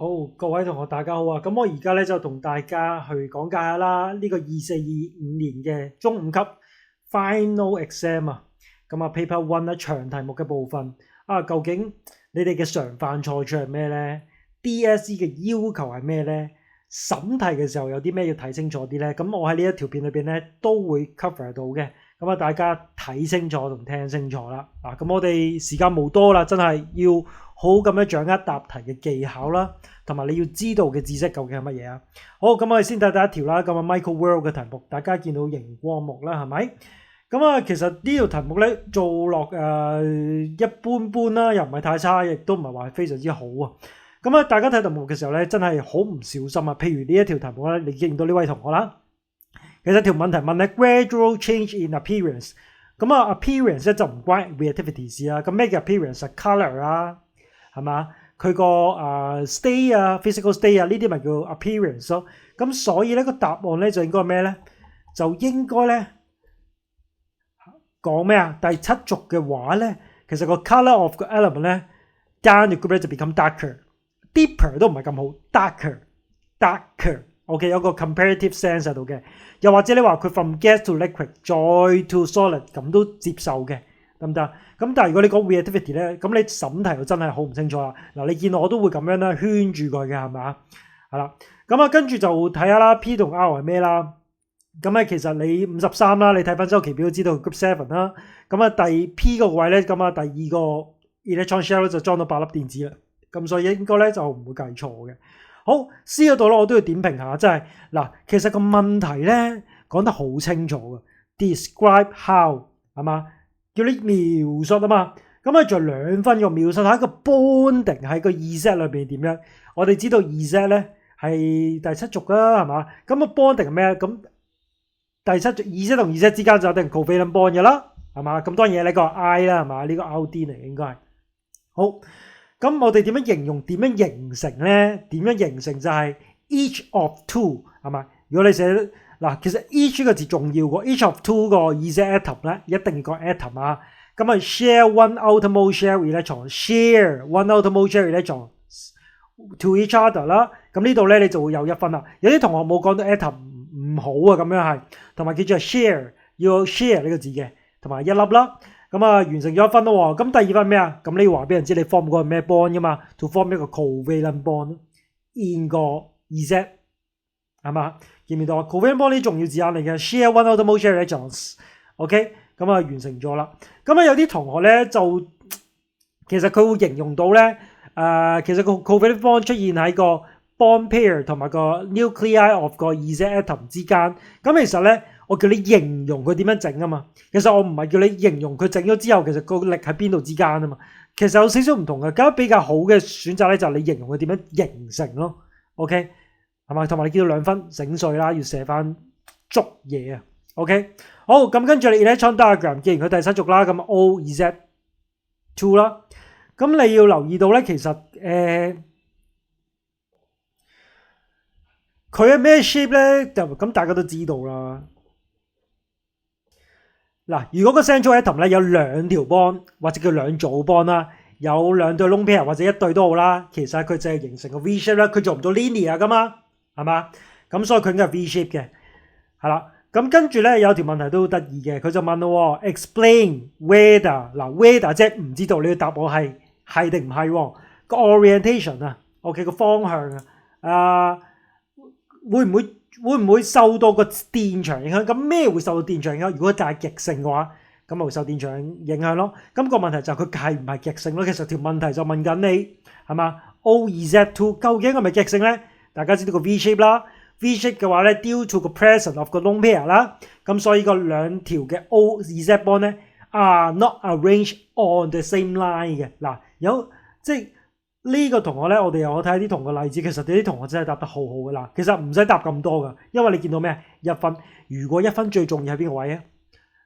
好，各位同學大家好啊！咁我而家咧就同大家去講解下啦，呢個24-25年嘅中五級 Final Exam 啊，咁啊 Paper One 長題目嘅部分啊，究竟你哋嘅常範賽出係咩呢？ DSE 嘅要求係咩呢？審題嘅時候有啲咩要睇清楚啲呢？咁我喺呢一條片裏邊咧都會 cover 到嘅，咁啊大家睇清楚同聽清楚啦。咁我哋時間冇多啦，真係要好咁樣掌握答題嘅技巧啦，同埋你要知道嘅知識究竟係乜嘢啊？好，咁我哋先睇第一條啦。咁啊 Michael World 嘅題目，大家見到熒光幕啦，係咪？咁啊，其實呢條題目咧做落一般般啦，又唔係太差，亦都唔係話非常之好啊。咁啊，大家睇題目嘅時候咧，真係好唔小心啊。譬如呢一條題目咧，你見到呢位同學啦，其實條問題問咧 gradual change in appearance， 咁啊 appearance 咧就唔關 reactivity 事啊。咁咩叫 appearance 啊 ？colour 啊，係嘛？佢個stay 啊 physical stay 啊呢啲咪叫 appearance 咯。咁所以咧個答案咧就應該係咩咧？就應該咧講咩啊？第七軸嘅話咧，其實個 colour of 個 element 咧 down the group 咧就 become darker。deeper 都唔係咁好 darker，OK 有個 comparative sense 喺度嘅，又或者你話佢 from gas to liquid 再 to solid 咁都接受嘅，得唔得？咁但係如果你講 reactivity 咧，咁你審題就真係好唔清楚啦。嗱，你見到我都會咁樣咧圈住佢嘅，係咪啊？係啦，咁啊跟住就睇下啦 P 同 R 係咩啦。咁咧其實你53啦，你睇翻周期表都知道 group 7啦。咁啊第 P 個位咧，咁啊第二個 electron shell 就裝到8粒電子啦。咁所以應該咧就唔會計錯嘅。好 C 嗰度咧，我都要點評下，即係嗱，其實個問題咧講得好清楚嘅 ，describe how 係嘛，叫你描述啊嘛。咁啊仲有2分嘅描述下一個 bonding 喺個 Z 裏邊點樣？我哋知道 Z 咧係第七軸啦，係嘛？咁啊 bonding 係咩？咁第七軸 Z 同 Z 之間就一定 covalent bond 嘅啦，係嘛？咁當然呢個 I 啦，係嘛？呢個 RD 嚟應該係好。咁我哋點樣形容點樣形成咧？點樣形成就係 each of two 係嘛？如果你寫嗱，其實 each 個字重要過 each of two 個 Z atom 咧，一定要講 atom 啊。咁啊 share one outermost shell electron，share one outermost shell electron to each other 啦。咁呢度咧你就會有1分啦。有啲同學冇講到 atom 唔好啊，咁樣係，同埋記住 share 要 share 呢個字嘅，同埋1粒啦。咁啊，完成咗1分咯喎。咁第2分咩啊？咁你要話俾人知你 form 嗰個係咩 bond 噶嘛 ？To form 一個 covalent bond in 個 Z 係嘛？見唔見到啊 ？covalent bond 呢啲重要字眼嚟嘅 ，share one outermost shell electrons。OK， 咁啊完成咗啦。咁啊有啲同學咧就其實佢會形容到咧其實個 covalent bond 出現喺個 bond pair 同埋個 nuclei of 個 Z atom 之間。咁其實咧。我叫你形容佢點樣整啊嘛，其實我唔係叫你形容佢整咗之後，其實個力喺邊度之間啊嘛，其實有少少唔同嘅。咁比較好嘅選擇咧就係你形容佢點樣形成咯 ，OK 係嘛？同埋你見到2分整碎啦，要寫翻足嘢啊 ，OK 好，咁跟住你 electron diagram， 既然佢第七軸啦，咁 O Z 2啦，咁你要留意到咧，其實佢係咩 shape 咧？就咁大家都知道啦。嗱，如果個 central atom 咧有2條 bond 或者叫2組 bond 啦，有2對 lone pair 或者1對都好啦，其實佢就係形成個 V shape 啦，佢做唔到 linear 噶嘛，係嘛？咁所以佢應該係 V shape 嘅，係啦。咁跟住咧有條問題都好得意嘅，佢就問咯 ，explain whether 嗱 whether 即係唔知道你嘅答案係定唔係個 orientation 啊 ，OK 個方向啊，會唔會受到個電場影響？咁咩會受到電場影響？如果就係極性嘅話，咁咪會受電場影響咯。咁個問題就係佢係唔係極性咯？其實條問題就問緊你係嘛 ？OZ2 究竟係咪極性咧？大家知道個 V shape 啦 ，V shape 嘅話咧 ，due to 個 presence of 個 lone pair 啦，咁所以個2條嘅 OZ bond 咧 are not arranged on the same line 嘅。嗱，有即係。呢個同學咧，我哋又睇下啲同學例子，其實啲同學真係答得好好嘅啦。其實唔使答咁多噶，因為你見到咩？1分。如果1分最重要係邊個位啊？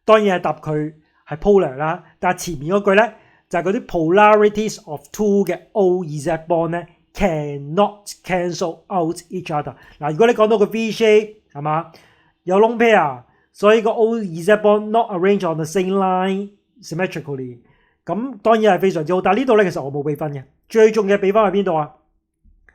當然係答佢係 polar 啦。但係前面嗰句咧就係嗰啲 polarities of two 嘅 OZ bond 咧 cannot cancel out each other。嗱，如果你講到個 V shape 係嘛，有 lone pair，所以個 OZ bond not arranged on the same line symmetrically。咁當然係非常之好，但係呢度咧其實我冇俾分嘅。最重要俾翻喺邊度啊？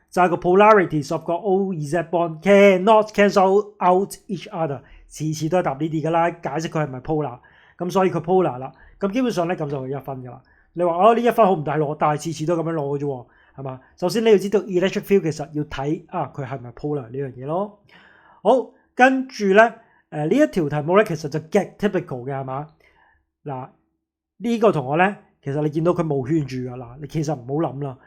就係個 polarities of 個 O、Z bond cannot cancel out each other， 次次都係答呢啲㗎啦，解釋佢係咪 polar， 咁所以佢 polar 啦，咁基本上咧咁就係1分㗎啦。你話呢1分好唔大攞，但係次次都咁樣攞嘅啫喎，係嘛？首先你要知道 electric field 其實要睇佢係咪 polar 呢樣嘢咯。好，跟住咧呢一條題目咧其實就 get typical 嘅係嘛？嗱呢個同學咧其實你見到佢冇圈住㗎嗱，你其實唔好諗啦，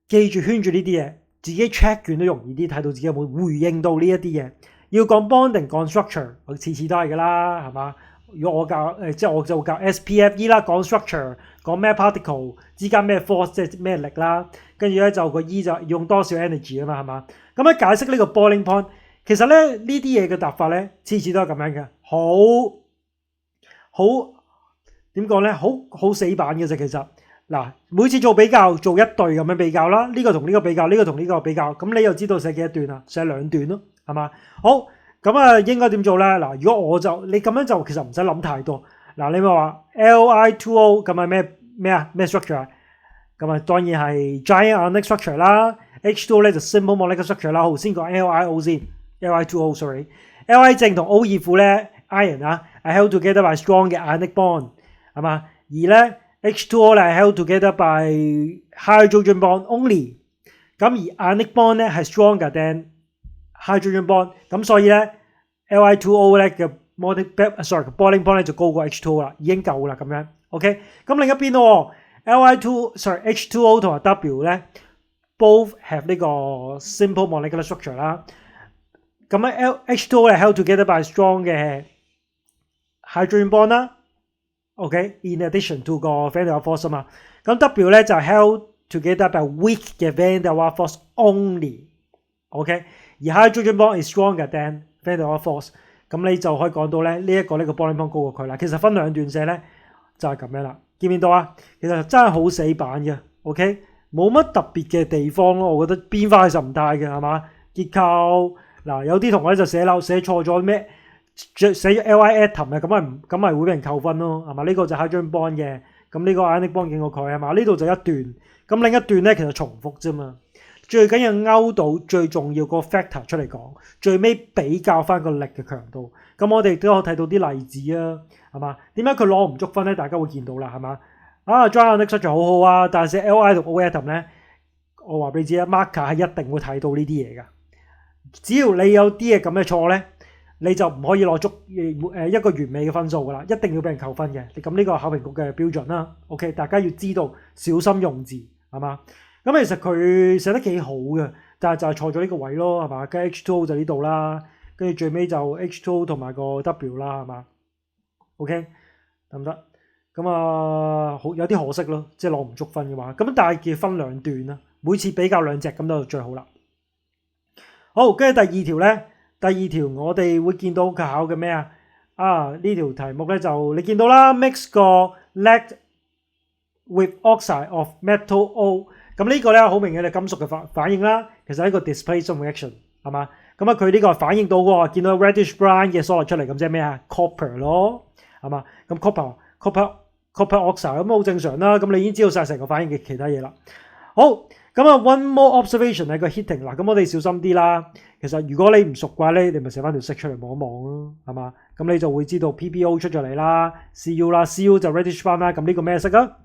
記住圈住呢啲嘢，自己 check 卷都容易啲睇到自己有冇回應到呢一啲嘢。要講 bonding 講 structure， 我次次都係㗎啦，係嘛？如果我教即係我就教 SPFE 啦，講 structure， 講咩 particle 之間咩 force 即係咩力啦，跟住咧就個 E 就用多少 energy 啊嘛，係嘛？咁樣解釋呢個 boiling point， 其實咧呢啲嘢嘅答法咧次次都係咁樣嘅，好點講咧，好死板嘅啫。其實嗱，每次做比較做一對咁樣比較啦，呢個同呢個比較，呢個同呢個比較，咁你又知道寫幾多段啊？寫2段咯，係嘛？好。咁應該點做咧？嗱，如果你咁樣就其實唔使諗太多。嗱，你咪話 Li2O 咁係咩 structure 啊？咁當然係 giant ionic structure 啦。H2O 咧就 simple molecular structure 啦。好，先講 LiO 先 ，Li2O sorry。Li 正同 O 二負咧 ion 係 held together by strong 嘅 ionic bond 係嘛？而咧 H2O 咧係 held together by hydrogen bond only。咁而 ionic bond 咧係 stronger than hydrogen bond， 咁所以咧 Li2O 咧嘅 boiling point 咧就高過 H2O 啦，已經夠啦咁樣。OK， 咁另一邊咯 H2O 同埋 W 咧 both have 呢個 simple molecular structure 啦。咁咧 H2O 咧 held together by strong 嘅 hydrogen bond 啦。OK，in addition to 個 van der Waals force 啊嘛。咁 W 咧就 held together by weak 嘅 van der Waals force only。OK。而 hydrogen bond is stronger than van der Waals force， 咁你就可以講到咧呢一個boiling point 高過佢啦。其實分2段寫咧就係咁樣啦，見唔見到啊？其實真係好死板嘅 ，OK， 冇乜特別嘅地方咯。我覺得變化其實唔大嘅，係嘛？結構嗱，有啲同學咧就寫錯咗咩，寫咗 Li atom 嘅，咁咪會俾人扣分咯，係嘛？呢個就 hydrogen bond 嘅，咁呢個 ionic bond 勁過佢係嘛？呢度就一段，咁另一段咧其實重複啫嘛。最緊要勾到最重要個 factor 出嚟講，最尾比較翻個力嘅強度。咁我哋都有睇到啲例子啊，係嘛？點解佢攞唔足分咧？大家會見到啦，係嘛？giant ionic structure 好好啊，但係寫 Li 同 O atom 咧，我話俾你知啊 ，marker 係一定會睇到呢啲嘢㗎。只要你有啲嘢咁嘅錯咧，你就唔可以攞足一個完美嘅分數㗎啦，一定要俾人扣分嘅。咁呢個考評局嘅標準啦。OK， 大家要知道小心用字，係嘛？咁其實佢寫得幾好嘅，但係就係錯咗呢個位咯，係嘛？跟 H2O 就呢度啦，跟住最尾就 H2O 同埋個 W 啦，係嘛 ？OK 得唔得？咁好有啲可惜咯，即係攞唔足分嘅話。咁但係要分2段啦，每次比較2隻咁就最好啦。好，跟住第二條咧，第二條我哋會見到佢考嘅咩啊？呢條題目咧就你見到啦 ，mix 個 lead with oxide of metal O。咁呢個咧好明顯係金屬嘅反應啦，其實係一個 displacement reaction 係嘛？咁佢呢個反應到喎，見到 reddish brown 嘅 solid 出嚟，咁即係咩啊 ？copper 咯，係嘛？咁 copper oxide 咁好正常啦。咁你已經知道晒成個反應嘅其他嘢啦。好，咁one more observation 係個 heating 嗱，咁我哋小心啲啦。其實如果你唔熟嘅話咧，你咪寫翻條式出嚟望一望咯，係嘛？咁你就會知道 PPO 出咗嚟啦 ，CU 啦 ，CU 就 reddish brown 啦。咁呢個咩色啊？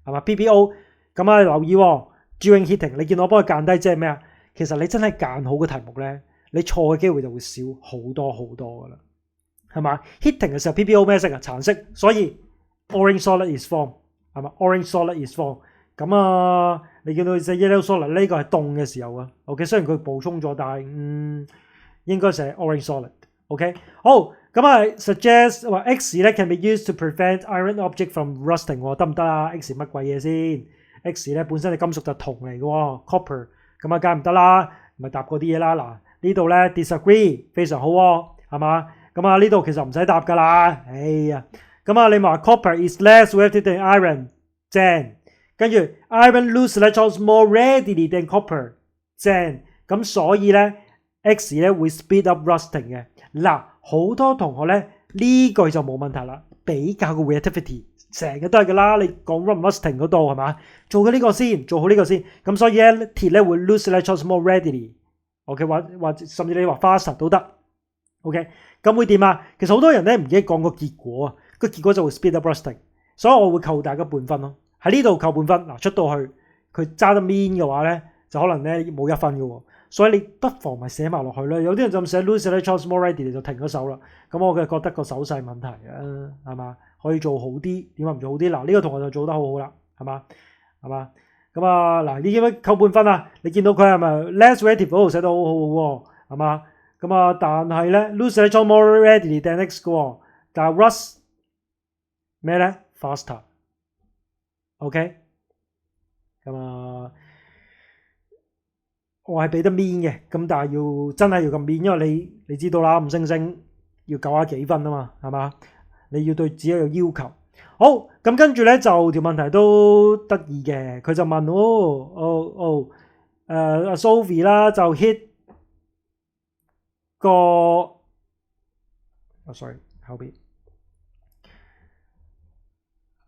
係嘛 ？PPO 咁留意喎。During heating， 你見我幫佢間低，即係咩啊？其實你真係間好嘅題目咧，你錯嘅機會就會少好多好多噶啦，係嘛 ？Heating 嘅時候 PPO 咩色啊？橙色，所以 orange solid is formed， 係嘛 ？Orange solid is formed。咁你見到隻 yellow solid 呢個係凍嘅時候啊。OK， 雖然佢補充咗，但係應該寫 orange solid。OK， 好，咁suggest 話 X 咧 can be used to prevent iron object from rusting， 得唔得啊 ？X 乜鬼嘢先？X 咧本身係金屬就銅嚟嘅喎 ，copper， 咁梗係唔得啦，咪答嗰啲嘢啦。嗱呢度咧 disagree 非常好喎，係嘛？咁呢度其實唔使答噶啦。哎呀，咁你話 copper is less reactive than iron， 正。跟住 iron lose electrons more readily than copper， 正。咁所以咧 X 咧會 speed up rusting 嘅。嗱好多同學咧呢句就冇問題啦，比較個 reactivity 成日都係㗎啦。你講 rusting 嗰度係嘛？做嘅呢個先，做好呢個先。咁所以咧鐵咧會 lose electrons more readily。OK， 或者甚至你話 faster 都得。OK， 咁會點啊？其實好多人咧唔記得講個結果啊，個結果就會 speed up rusting。所以我會扣大家半分咯。喺呢度扣半分，嗱出到去佢揸得 mean 嘅話咧，就可能咧冇1分嘅喎。所以你不妨咪寫埋落去啦。有啲人就咁寫 lose electrons more readily 就停咗手啦。咁我嘅覺得個手勢問題啊，係嘛？可以做好啲，點解唔做好啲？嗱呢個同學就做得好好啦，係嘛？係嘛？咁啊嗱，你見唔見扣半分啊？你見到佢係咪 less reactive 嗰度寫得好好喎？係嘛？咁啊，但係咧 lose electrons more readily than next 嘅喎，但係 rust 咩咧 faster。OK， 咁啊。我係俾得 mean 嘅，咁但係要真係要咁 mean，因為你知道啦，五星星要90幾分啊嘛，係嘛？你要對自己有要求。好，咁跟住咧就條問題都得意嘅，佢就問Sophie 啦，就 hit 個sorry 後邊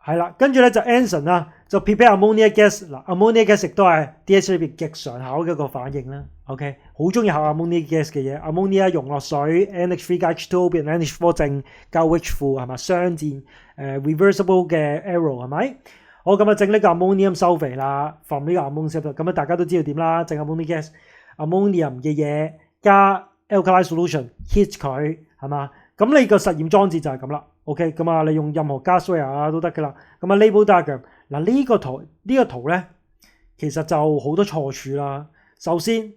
係啦，跟住咧就 Anson 啦。就 prepare ammonia gas 嗱 ，ammonia gas 亦都係 DSE 裏邊極常考嘅一個反應啦。OK， 好中意考 ammonia gas 嘅嘢。ammonia 溶落水 ，NH3 加 H2O 變 NH4 正加 H 負係嘛？雙箭reversible 嘅 arrow 係咪？好咁啊，整呢個 ammonium sulfate 啦 ，from 呢個 ammonium 咁啊，大家都知道點啦，整 ammonia gas，ammonium 嘅嘢加 alkali solution hit 佢係嘛？咁你個實驗裝置就係咁啦。OK， 咁啊，你用任何 gasware 啊都得噶啦。咁啊 label diagram。嗱呢個圖咧，其實就好多錯處啦。首先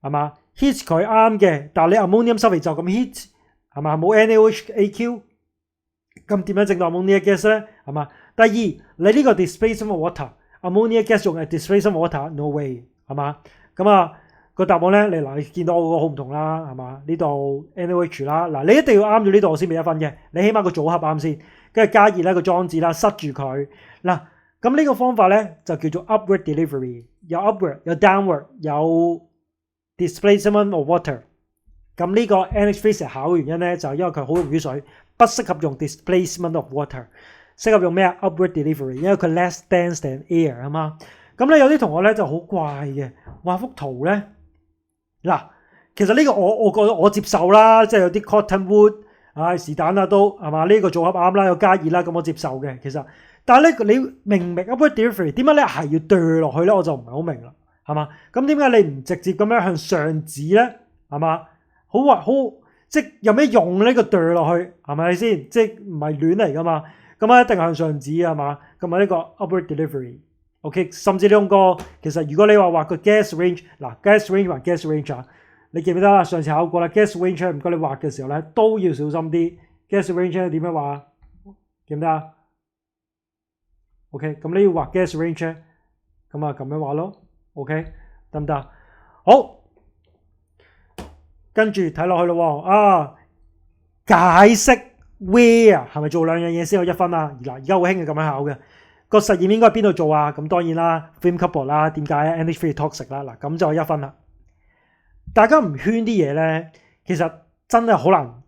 係嘛 hit 佢啱嘅，但係你 ammonium sulfate 就咁 hit 係嘛，冇 NaOH、AQ， 咁點樣整到 ammonia gas 咧？係嘛？第二你呢個 displacement water，ammonia gas 用係 displacement water，no way 係嘛？咁啊個答案咧，你見到我個好唔同啦，係嘛？呢度 NaOH 啦，嗱你一定要啱咗呢度我先俾1分嘅，你起碼個組合啱先，跟住加熱咧個裝置啦，塞住佢嗱。咁呢個方法咧就叫做 upward delivery， 有 upward 有 downward 有 displacement of water。咁呢個 NH3 成日考嘅原因咧就係因為佢好溶於水，不適合用 displacement of water， 適合用咩 upward delivery， 因為佢 less dense than air 啊嘛。咁咧有啲同學咧就好怪嘅，畫幅圖咧嗱，其實呢個我覺得我接受啦，即係有啲 cotton wood， 是但啦都係嘛，呢個組合啱啦，有加熱啦，咁我接受嘅其實。但係咧，你明唔明 upward delivery 點解咧係要墮落去咧？我就唔係好明啦，係嘛？咁點解你唔直接咁樣向上指咧？係嘛？好即有咩用呢個墮落去係咪先？即唔係亂嚟噶嘛？咁啊一定向上指係嘛？咁啊呢個 upward delivery，OK， 甚至你用個其實如果你話畫個 gas range， 嗱 gas range 還 gas range 啊，你記唔記得啦？上次考過啦 gas range 唔該你畫嘅時候咧都要小心啲 gas range 點樣畫？記唔得啊？OK， 咁你要畫 gas range 咁啊咁樣畫咯 ，OK 得唔得？好，跟住睇落去咯啊，解釋 where 係咪做兩樣嘢先有1分啊？嗱，而家好興嘅咁樣考嘅，個實驗應該喺邊度做啊？咁當然啦 ，flame couple 啦，點解 NH3 toxic 啦？嗱，咁就1分啦。大家唔圈啲嘢咧，其實真係好難。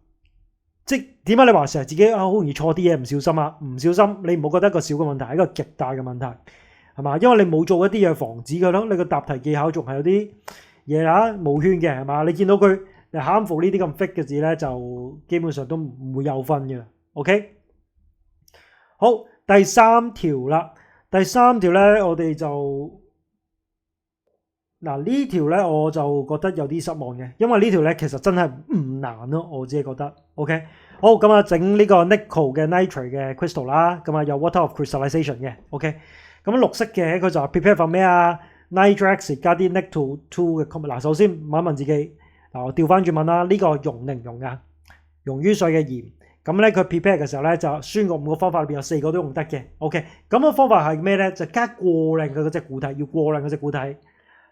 即點解你話成日自己好容易錯啲嘢唔小心啊？唔小心你唔好覺得一個小嘅問題，係一個極大嘅問題，係嘛？因為你冇做一啲嘢防止佢咯，你個答題技巧仲係有啲嘢啦冇圈嘅係嘛？你見到佢harmful呢啲咁 fake 嘅字咧，就基本上都唔會有分嘅。OK， 好，第3條啦，第3條咧我哋就嗱呢條咧我就覺得有啲失望嘅，因為呢條咧其實真係唔難咯，我自己覺得。OK， 好咁啊，整呢個 nickel 嘅 nitrate 嘅 crystal 啦，咁啊有 water of crystallization 嘅。OK， 咁綠色嘅佢就 prepare from 咩啊 ？nitric 加啲 nickel 2嘅 compound。嗱，首先問一問自己，嗱我調翻轉問啦，呢個溶定唔溶啊？溶於水嘅鹽，咁咧佢 prepare 嘅時候咧就酸個5個方法裏邊有4個都用得嘅。OK， 咁個方法係咩咧？就加過量嘅嗰隻固體，要過量嗰隻固體。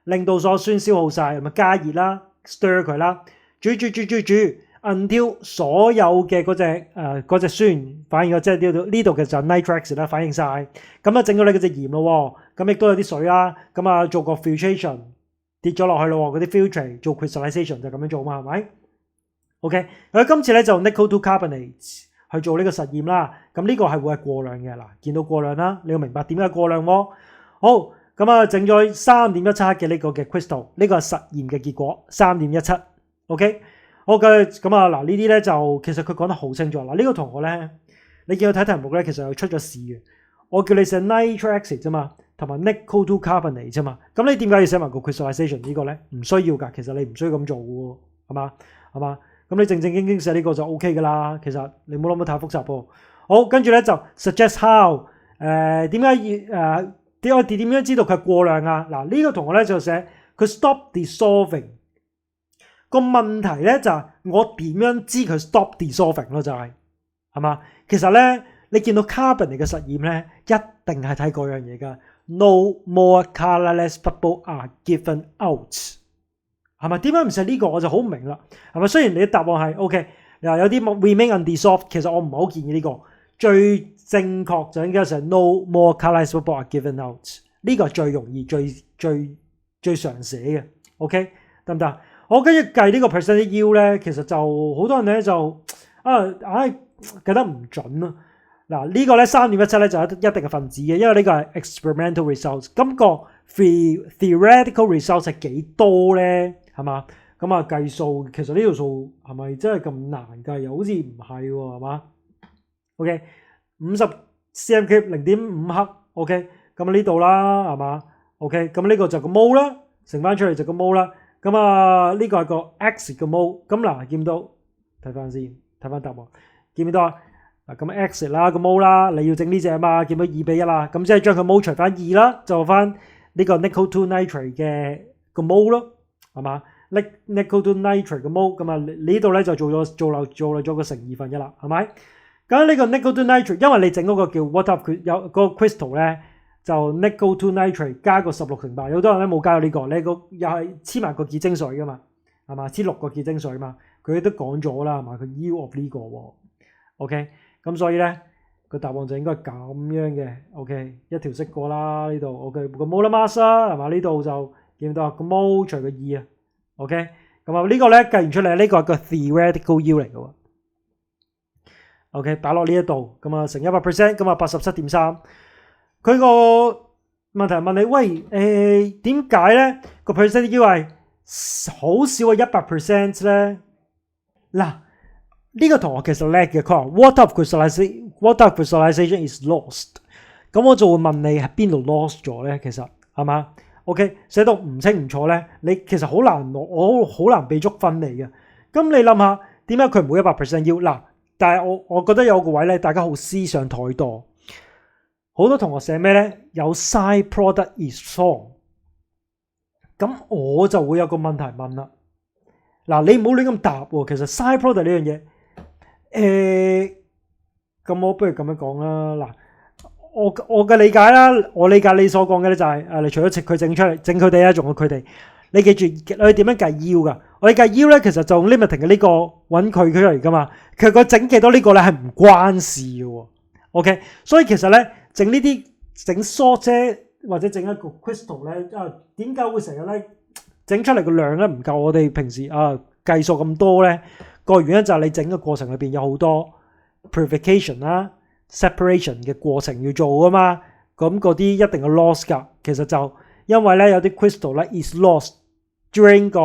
令到所酸消耗晒，咪加熱啦 ，stir 佢啦，煮 until 所有嘅嗰隻酸反應咗，即係呢度嘅就 nitric 啦，反應晒，咁啊整到你嗰隻鹽咯，咁亦都有啲水啦，咁啊做個 filtration 跌咗落去咯，嗰啲 filtrate 做 crystallization 就咁樣做嘛，係咪 ？OK， 佢今次咧就 nickel 2 carbonate 去做呢個實驗啦。咁呢個係會係過量嘅嗱，見到過量啦，你要明白點解過量喎。好，咁啊整咗3.17克嘅呢個嘅 crystal， 呢個係實驗嘅結果3.17。OK， 好嘅，咁啊嗱呢啲咧就其實佢講得好清楚嗱，呢個同學咧，你見佢睇題目咧，其實又出咗事嘅。我叫你寫 nitric acid 啫嘛，同埋 nickel 2 carbonate 啫嘛。咁你點解要寫埋個 crystallization 呢個咧？唔需要㗎，其實你唔需要咁做嘅，係嘛？咁你正正經經寫呢個就 OK 㗎啦。其實你唔好諗得太複雜噃。好，跟住咧就 suggest how 點樣知道佢係過量啊？嗱呢個同學咧就寫佢 stop dissolving。個問題咧就係我點樣知佢 stop dissolving 咯？就係嘛？其實咧你見到 carbonate 嘅實驗咧，一定係睇嗰樣嘢㗎。No more colorless bubble are given out， 係咪？點解唔寫呢個我就好唔明啦，係咪？雖然你嘅答案係 OK， 嗱有啲 remain undissolved， 其實我唔係好建議呢個。最正確就應該係 no more colorless bubble are given out， 呢個係最容易、最常寫嘅。OK， 得唔得？我跟住計呢個 percentage yield 咧，其實就好多人咧就計得唔準咯。嗱呢個咧3.17咧就有一定嘅分子嘅，因為呢個係 experimental results。咁個 theoretical results 係幾多咧？係嘛？咁啊計數，其實呢條數係咪真係咁難計？又好似唔係喎，係嘛 ？OK， 50 cm cube 0.5克 ，OK， 咁呢度啦，係嘛 ？OK， 咁呢個就個 mole 啦，乘翻出嚟就個 mole啦。咁啊呢個係個 x 嘅 mole。咁嗱見唔到？睇翻先，睇翻答案，見唔到啊？嗱咁 x 啦個 mole 啦，你要整呢隻啊嘛，見到2:1啦，咁即係將佢 mole 除翻2啦，就翻呢個 nickel 2 nitrate 嘅個 mole 咯，係嘛 ？nickel 2 nitrate 嘅 mole， 咁啊呢度咧就做漏咗個乘2/1啦，係咪？咁呢個 nickel 2 nitrate， 因為你整嗰個叫 water 有個 crystal 咧，就 nickel 2 nitrate 加個16乘8，有好多人咧冇加到呢個，你個又係黐埋個結晶水噶嘛，係嘛？黐6個結晶水嘛，佢都講咗啦，係嘛？佢 yield of 呢個喎 ，OK。咁所以咧個答案就應該係咁樣嘅 ，OK， 一條式過啦呢度 ，OK 個 molar mass 啦，係嘛？呢度就見到個 mole 除個2啊 ，OK， 咁啊呢個咧計完出嚟，呢個係個 theoretical yield 嚟嘅喎 ，OK， 擺落呢一度，咁啊乘 100%， 咁啊 87.3， 佢個問題問你，喂點解咧個 percent yield 係好少嘅 100% 咧？嗱。呢個同學其實叻嘅，佢話 water crystallization is lost， 咁我就會問你喺邊度 lost 咗咧？其實係嘛 ？OK， 寫到唔清唔楚咧，你其實好難我好難俾足分你嘅。咁你諗下點解佢唔會 100% yield？嗱，但係我覺得有個位咧，大家好思想太多，好多同學寫咩咧？有 side product is strong， 咁我就會有個問題問啦。嗱，你唔好亂咁答喎。其實 side product 呢樣嘢。咁我不如咁樣講啦。嗱，我嘅理解啦，我理解你所講嘅咧就係你除咗佢整出嚟，整佢哋啊，仲有佢哋。你記住你點樣計 yield 噶？我哋計 yield咧，其實就用 limiting 嘅呢個揾佢出嚟噶嘛。其實佢整幾多呢個咧係唔關事嘅。OK， 所以其實咧整呢啲整 salt 啫，或者整一個 crystal 咧，點解會成日咧整出嚟個量咧唔夠我哋平時計數咁多咧？個原因就係你整個過程裏邊有好多 purification 啦、separation 嘅過程要做噶嘛，咁嗰啲一定係 loss 噶。其實就因為咧有啲 crystal 咧 is lost during 個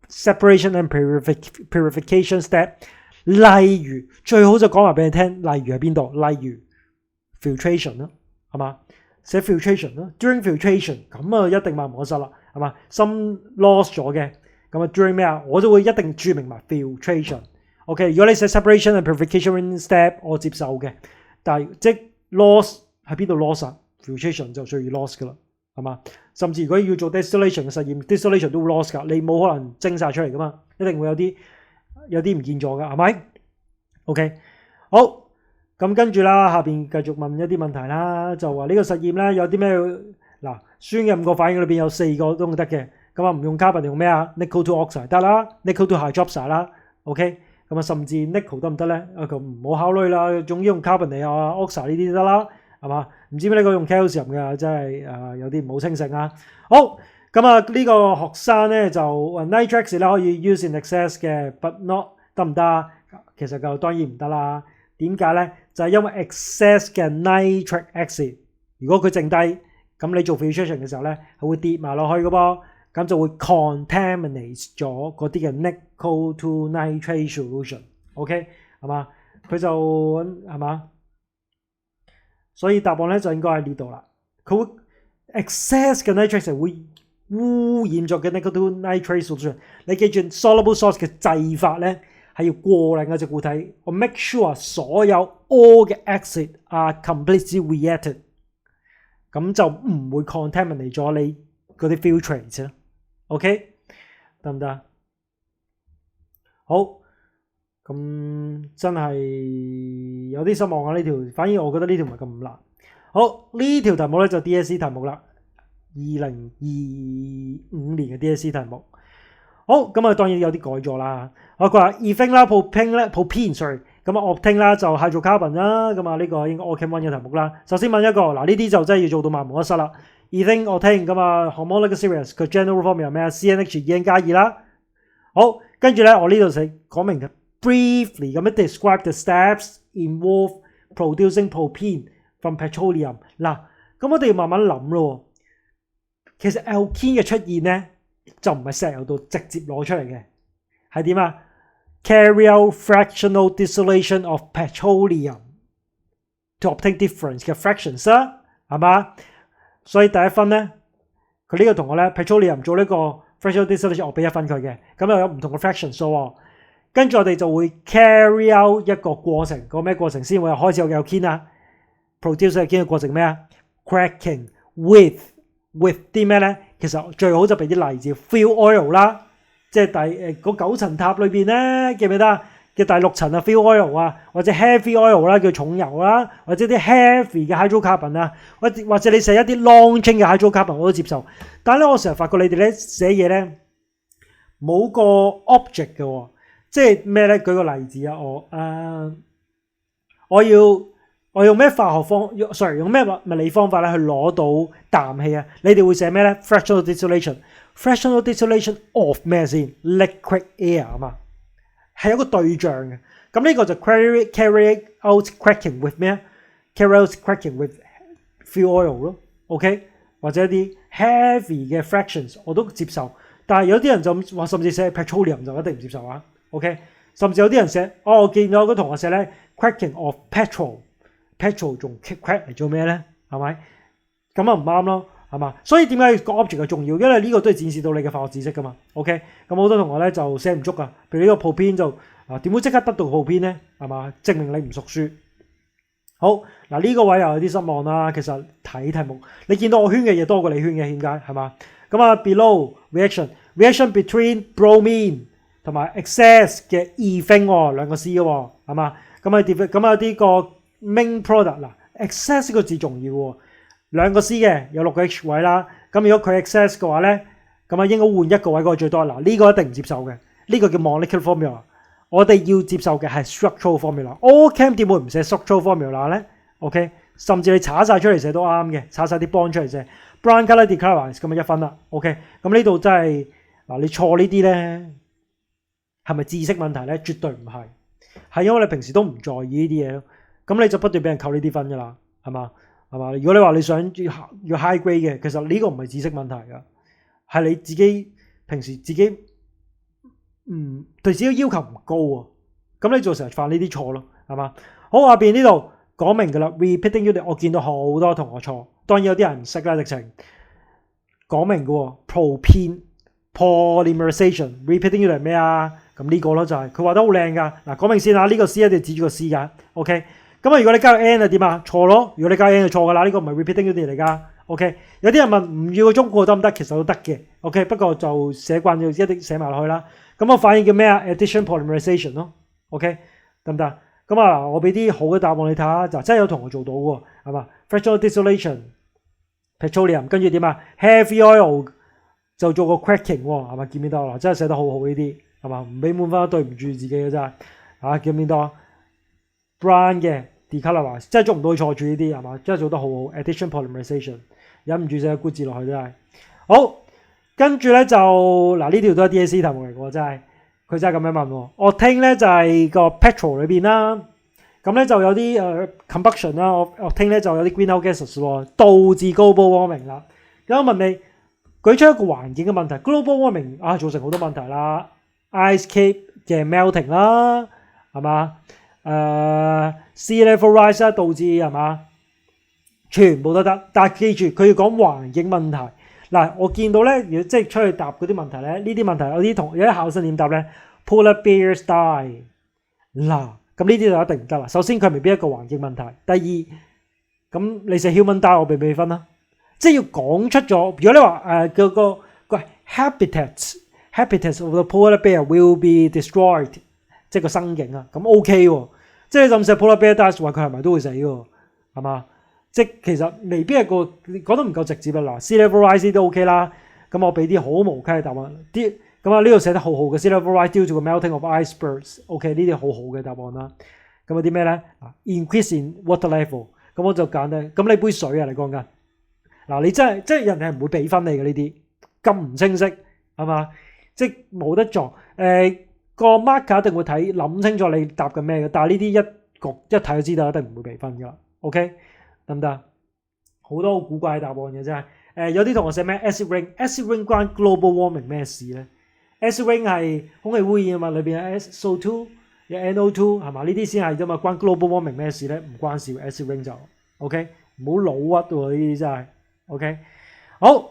separation and purification step。例如最好就講埋俾你聽，例如喺邊度？例如 filtration 啦，係嘛？寫 filtration 啦 ，during filtration 咁啊一定萬無一失啦，係嘛？some lost 咗嘅。咁啊 during 咩啊？我都會一定註明埋 filtration。OK， 如果你寫 separation and purification step， 我接受嘅。但係即 loss 喺邊度 loss 啊 ？filtration 就最易 loss 噶啦，係嘛？甚至如果要做 distillation 嘅實驗 ，distillation 都會 loss 噶，你冇可能蒸晒出嚟噶嘛，一定會有啲唔見咗噶，係咪 ？OK， 好，咁跟住啦，下邊繼續問一啲問題啦，就話呢個實驗咧有啲咩？嗱，酸嘅5個反應裏邊有4個都得嘅。咁啊唔用 carbon 用咩啊 ？nickel 2 oxide 得啦 ，nickel 2 hydroxide 啦 ，OK。咁啊甚至 nickel 得唔得咧？咁唔好考慮啦，總之用 carbon 嚟oxide 呢啲得啦，係嘛？唔知咩呢個用 calcium 嘅，真係有啲唔好清醒啊。好，咁啊呢個學生咧就 nitric 咧可以 use in excess 嘅 ，but not 得唔得？其實就當然唔得啦。點解咧？就係因為 excess 嘅 nitric acid， 如果佢剩低，咁你做 filtration 嘅時候咧，係會跌埋落去嘅噃，咁就會 contaminate 咗嗰啲嘅 nickel to nitrate solution。OK， 係嘛？佢就係嘛？所以答案咧就應該喺呢度啦。佢會 excess 嘅 nitric acid 會污染咗嘅 nickel to nitrate solution。你記住 soluble salts 嘅製法咧係要過另一隻固體，我 make sure 所有 all 嘅 acid are completely reacted， 咁就唔會 contaminate 咗你嗰啲 filtrate 啦。OK， 得唔得？好。咁真係有啲失望啊！呢條反而我覺得呢條唔係咁難。好，呢條題目咧就 DSE 題目啦，2025年嘅 DSE 題目。好，咁啊當然有啲改咗啦。佢話 ethane 啦、propane sorry， 咁啊 octane 啦就 hydrocarbon 啦，咁啊呢個應該 Chem 1嘅題目啦。首先問一個，嗱呢啲就真係要做到萬無一失啦。ethane octane 咁啊 homological series 佢 general formula 係咩啊 ？CnH2n+2 啦。好，跟住咧我呢度寫講明嘅。Briefly 咁樣 describe the steps involved producing propane from petroleum。嗱，咁我哋要慢慢諗咯。其實 alkene 嘅出現咧，就唔係石油度直接攞出嚟嘅，係點啊 ？Carry out fractional distillation of petroleum to obtain difference 嘅 fractions 啦，係嘛？所以第一分咧，佢呢個同學咧 petroleum 做呢個 fractional distillation， 我俾1分佢嘅，咁又有唔同嘅 fractions 喎。跟住我哋就會 carry out 一個過程，個咩過程先會開始有 alkene 啊 ？produce alkene 嘅過程咩啊 ？cracking with 啲咩咧？其實最好就俾啲例子 fuel oil 啦，即係嗰9層塔裏邊咧，記唔記得嘅第6層啊 fuel oil 啊，或者 heavy oil 啦叫重油啦，或者啲 heavy 嘅 hydrocarbon 啊，或者你寫一啲 long chain 嘅 hydrocarbon 我都接受。但係咧，我成日發覺你哋咧寫嘢咧冇個 object 嘅喎。即係咩咧？舉個例子啊，我用咩化學用咩物理方法咧去攞到氮氣啊？你哋會寫咩咧 ？Fractional distillation of 咩先 ？Liquid air 啊嘛，係一個對象嘅。咁呢個就 carry out cracking with 咩 ？Carry out cracking with fuel oil 咯 ，OK？ 或者一啲 heavy 嘅 fractions 我都接受，但係有啲人就話甚至寫 petroleum 就一定唔接受啊。OK， 甚至有啲人寫，我見到有個同學寫咧 cracking of petrol 仲 crack 嚟做咩咧？係咪？咁啊唔啱咯，係嘛？所以點解個 object 係重要？因為呢個都係展示到你嘅化學知識噶嘛。OK， 咁好多同學咧就寫唔足噶，譬如呢個 propane就點會即刻得到 propane咧？係嘛？證明你唔熟書。好嗱，呢個位又有啲失望啦。其實睇題目，你見到我圈嘅嘢多過你圈嘅，點解？係嘛？咁啊 ，below reaction between bromine同埋 excess 嘅 ethane 喎，兩個 C 喎，係嘛？咁啊啲個 main product 嗱 ，excess 個字重要喎，兩個 C 嘅有6個 H 位啦。咁如果佢 excess 嘅話咧，咁啊應該換一個位嗰個最多。嗱，呢個一定唔接受嘅，呢個叫 molecular formula。我哋要接受嘅係 structural formula。All chem 點會唔寫 structural formula 咧 ？OK， 甚至你查晒出嚟寫都啱嘅，查晒啲 bond 出嚟寫。Brown color declarations 咁啊1分啦。OK， 咁呢度真係嗱，你錯呢啲咧。係咪知識問題咧？絕對唔係，係因為你平時都唔在意呢啲嘢咯。咁你就不斷俾人扣呢啲分噶啦，係嘛？係嘛？如果你話你想要 high grade 嘅，其實呢個唔係知識問題噶，係你自己平時自己對自己要求唔高啊。咁你就成日犯呢啲錯咯，係嘛？好，下邊呢度講明噶啦 ，repeating unit 我見到好多同學錯，當然有啲人唔識啦，直情講明噶喎 ，propane polymerization repeating unit 係咩啊？咁呢個咯就係佢畫得好靚噶，嗱講明先啊，呢個 C 一定指住個 C 噶 ，OK。咁啊，如果你加個 N 係點啊？錯咯，如果你加 N 就錯噶啦，呢個唔係 repeating unit嚟噶 ，OK。有啲人問唔要個中括得唔得？其實都得嘅 ，OK。不過就寫慣咗一定寫埋落去啦。咁我反應叫咩啊 ？addition polymerization 咯 ，OK， 得唔得？咁啊，我俾啲好嘅答案你睇下，就真係有同學做到喎，係嘛 ？fractional distillation petroleum 跟住點啊 ？heavy oil 就做個 cracking 喎，係咪見唔見到啊？真係寫得好好呢啲。係嘛？唔俾滿分對唔住自己嘅真係啊！叫邊多 brown 嘅 decolorize 真係捉唔到錯處呢啲係嘛？真係做得好好 addition polymerization 忍唔住寫個 good 字落去真係好。跟住咧就嗱呢條都係 DSE 題目嚟嘅喎，真係佢真係咁樣問喎。octane咧就係個 petrol 裏邊啦，咁咧就有啲combustion 啦，我聽咧就有啲 greenhouse gases 喎，導致 global warming 啦。咁我問你，舉出一個環境嘅問題 ，global warming 造成好多問題啦 ，ice cap 嘅 melting 啦，係嘛？sea level rise 啦，導致係嘛？全部都得，但係記住佢要講環境問題。嗱，我見到咧，如果即係出去答嗰啲問題咧，呢啲問題有啲考生點答咧 ？Polar bears die。嗱，咁呢啲就一定唔得啦。首先佢未必一個環境問題，第二咁你寫 human die 我俾唔俾分啦？即係要講出咗。如果你話個 habitats of the polar bear will be destroyed， 即係個生境啊，咁 OK 喎。即係你就咁寫 polar bear dies 話佢係咪都會死喎？係嘛？即係其實未必係講得唔夠直接啊！嗱 ，sea level rise 都 OK 啦。咁我俾啲好無稽嘅答案。咁啊呢度寫得好好嘅 sea level rise due to the melting of icebergs。OK， 呢啲好好嘅答案啦。咁有啲咩咧？increase in water level。咁我就揀咧。咁你杯水啊？你講緊嗱，你真係人哋係唔會俾分你嘅呢啲咁唔清晰係嘛？即係冇得做。個 marker 一定會諗清楚你答緊咩嘅。但係呢啲一睇就知道一定唔會俾分㗎。OK。得唔得？好多好古怪嘅答案嘅真係。有啲同學寫咩 acid rain 關 global warming 咩事咧 ？acid rain 係空氣污染啊嘛，裏邊有 SO2 有 NO2 係嘛？呢啲先係啫嘛，關 global warming 咩事咧？唔關事 acid rain 就 OK， 唔好老屈喎呢啲真係 OK。好，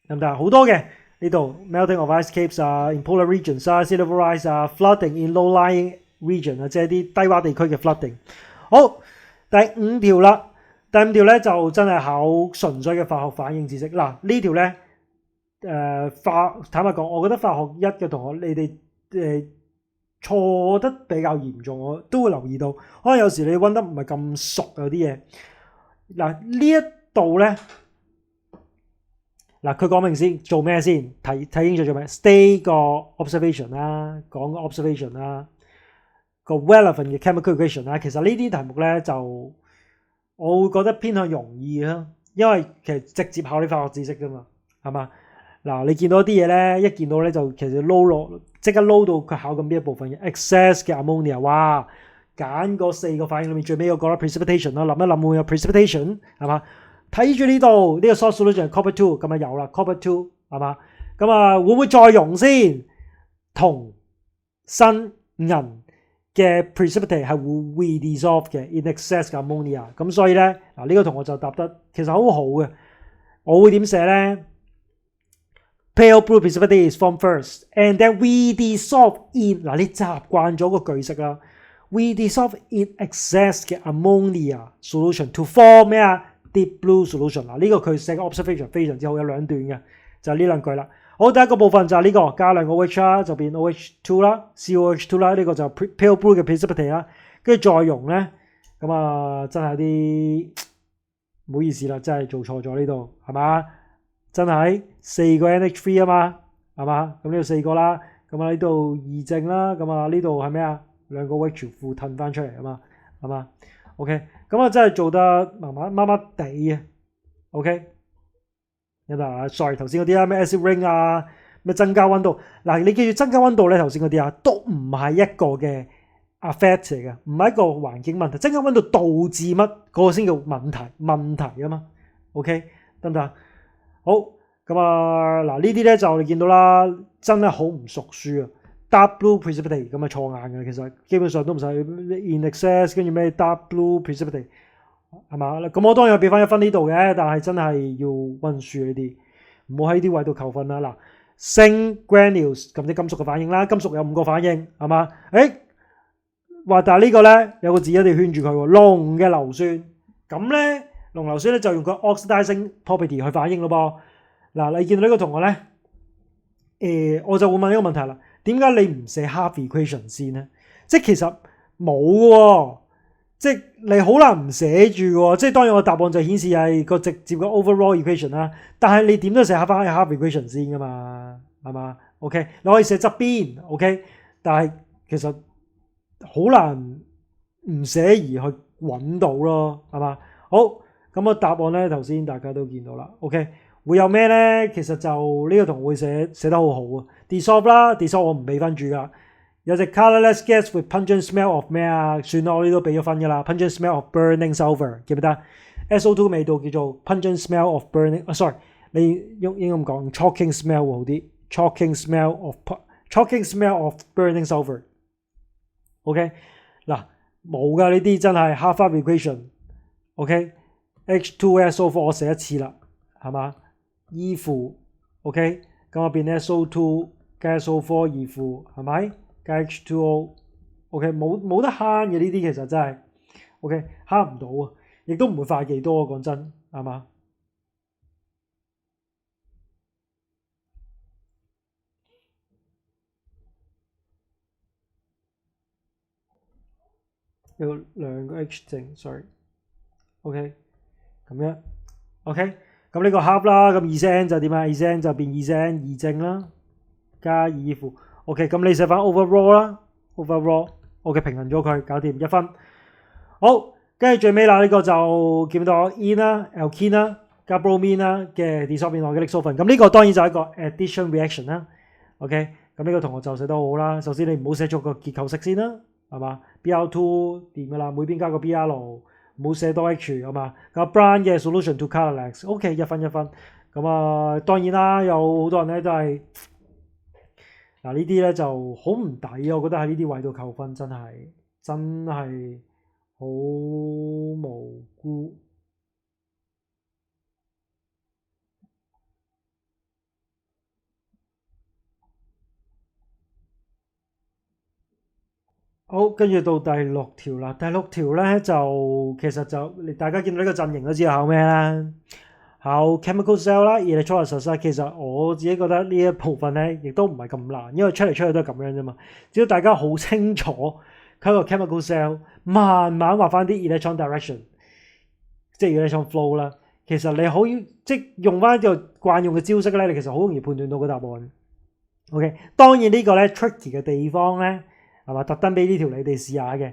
得唔得？好多嘅呢度 melting of ice caps in polar regions sea level rise flooding in low-lying region 即係啲低洼地區嘅 flooding。好。第五條啦，第五條咧就真係考純粹嘅化學反應知識。嗱呢條咧坦白講，我覺得化學一嘅同學你哋錯得比較嚴重，我都會留意到。可能有時你溫得唔係咁熟有啲嘢。嗱呢一度咧，嗱佢講明先做咩先？睇清楚做咩 ？Stay 個 observation 啦，講個 observation 啦。個 relevant 嘅 chemical equation 啦，其實呢啲題目咧就我會覺得偏向容易啦，因為其實直接考你化學知識噶嘛，係嘛？嗱，你見到啲嘢咧，一見到咧就其實即刻撈到佢考緊邊一部分嘅 excess 嘅 ammonia， 哇！揀嗰4個反應裏面最尾嗰個啦 precipitation 啦，諗一諗會唔會有 precipitation 係嘛？睇住呢度呢個 source solution 係 copper 2，咁啊有啦 copper 2係嘛？咁啊會唔會再溶先？銅、砷、銀嘅 precipitate 係會 redissolve 嘅 in excess 嘅 ammonia， 咁所以咧嗱呢個同學就答得其實好好嘅。我會點寫咧 ？Pale blue precipitate is formed first and then redissolve in 嗱你習慣咗個句式啦 ，redissolve in excess 嘅 ammonia solution to form 咩啊 deep blue solution 嗱呢個佢寫嘅 observation 非常之好，有兩段嘅就係呢兩句啦。好，第一個部分就係呢個加兩個 OH 啦，就變 OH2 啦 ，COH2 啦，呢個就 pale blue 嘅 precipitate 啦，跟住再溶咧，咁啊真係啲唔好意思啦，真係做錯咗呢度，係嘛？真係4個 NH3 啊嘛，係嘛？咁呢度4個啦，咁啊呢度2正啦，咁啊呢度係咩啊？兩個 OH 全部褪翻出嚟啊嘛，係嘛 ？OK， 咁啊真係做得麻麻地啊 ，OK。sorry 頭先嗰啲啦，咩 acid rain 啊，咩增加溫度嗱，你記住增加溫度咧，頭先嗰啲啊都唔係一個嘅 effect 嚟嘅，唔係一個環境問題，增加溫度導致乜嗰個先叫問題啊嘛 ，OK 得唔得？好咁啊嗱呢啲咧就你見到啦，真係好唔熟書啊 ，dark blue precipitate 咁啊錯硬嘅，其實基本上都唔使 in excess 跟住咩 dark blue precipitate。係嘛？咁我當然俾翻1分呢度嘅，但係真係要溫書呢啲，唔好喺呢啲位度扣分啦。嗱 ，Zinc granules 咁啲金屬嘅反應啦，金屬有5個反應，係嘛？話但係呢個咧有個字一定要圈住佢喎，濃嘅硫酸。咁咧濃硫酸咧就用個 oxidizing property 去反應咯噃。嗱，你見到呢個同學咧，我就會問呢個問題啦，點解你唔寫 half equation 先咧？即係其實冇嘅喎。即係你好難唔寫住喎，即係當然個答案就顯示係個直接嘅 overall equation 啦。但係你點都寫翻 half equation 先噶嘛，係嘛 ？OK， 你可以寫側邊 OK， 但係其實好難唔寫而去揾到咯，係嘛？好，咁個答案咧頭先大家都見到啦。OK， 會有咩咧？其實就呢個同會寫得好好啊。dissolve 啦 ，dissolve 我唔俾分住噶。有隻 colourless gas with pungent smell of 咩啊？算啦，我呢都俾咗分㗎啦。pungent smell of burning sulfur 記唔記得 ？SO2 味道叫做 pungent smell of burning。sorry， 你應該咁講 choking smell 會好啲。choking smell of burning sulfur。OK， 嗱冇㗎呢啲真係 half-up equation。OK，H2SO4 我寫一次啦，係嘛？依附 OK， 咁我變 SO2 加 SO4 依附係咪？加 H2O，OK， 冇得慳嘅呢啲其實真係 OK 慳唔到啊，亦都唔會快幾多啊，講真係嘛？有兩個 H 正 ，sorry，OK， 咁樣 OK， 咁呢個合啦，咁 2N 就點啊 ？2N 就變 2N 二正啦，加依附 OK， 咁你寫翻 overall 啦 ，overall OK 平衡咗佢，搞掂1分。好，跟住最尾啦，呢個就見到 in 啦 alkene 啦加 bromine 啦嘅 dissolved in organic solvent。咁呢個當然就係一個 addition reaction 啦。OK， 咁呢個同學就寫得好啦。首先你唔好寫錯個結構式先啦，係嘛 ？Br2 掂噶啦，每邊加個 Br， 唔好寫多 H 係嘛？咁 brown 嘅 solution to colourless，OK 1分1分。咁啊，當然啦，有好多人咧都係嗱呢啲咧就好唔抵啊！我覺得喺呢啲位度扣分真係好無辜。好，跟住到第6條啦。第6條咧就其實就大家見到呢個陣營都知道考咩啦，考 chemical cell 啦 electrolysis 啦。其實我自己覺得呢一部分咧亦都唔係咁難，因為出嚟都係咁樣啫嘛。只要大家好清楚佢個 chemical cell， 慢慢畫翻啲 electron direction， 即係 electron flow 啦。其實你好即用翻呢個慣用嘅招式咧，你其實好容易判斷到個答案。OK， 當然呢個咧 tricky 嘅地方咧。係嘛？特登俾呢條你哋試下嘅，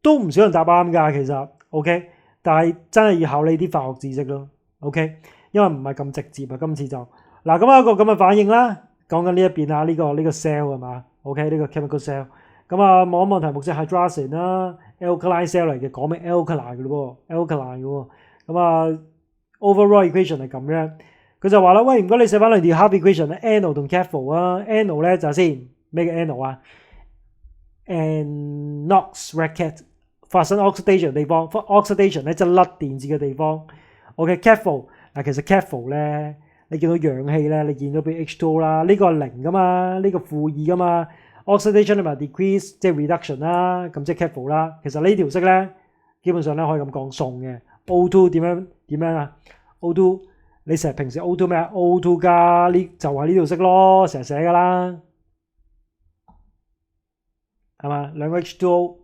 都唔少人答啱㗎。其實 OK， 但係真係要考你啲化學知識咯。OK， 因為唔係咁直接啊。今次就嗱咁一個咁嘅反應啦。講緊呢一邊啊，呢個 cell 係嘛 ？OK， 呢個 chemical cell。咁啊，望一望題目先 hydrazine 啦 ，alkaline cell 嚟嘅，講明 alkaline 嘅咯喎 ，alkaline 嘅喎。咁啊 ，overall equation 係咁樣。佢就話啦，喂，唔該你寫翻兩條 half equation 咧 ，anode 同 cathode 啊 ，anode 咧就先咩叫 anode 啊？and NOx racket 發生 oxidation 嘅地方 ，oxidation 咧即係甩電子嘅地方。OK，cathode 嗱，其實 cathode 咧，你見到氧氣咧，你見到譬如 H2O 啦，呢個係零噶嘛，呢個負2噶嘛 ，oxidation 同埋 decrease 即係 reduction 啦，咁即係 cathode 啦。其實呢條式咧，基本上咧可以咁講送嘅。O2 點樣啊 ？O2 你成日平時 O2 咩啊 ？O2 加呢就係呢條式咯，成日寫噶啦。係嘛？兩個 H2O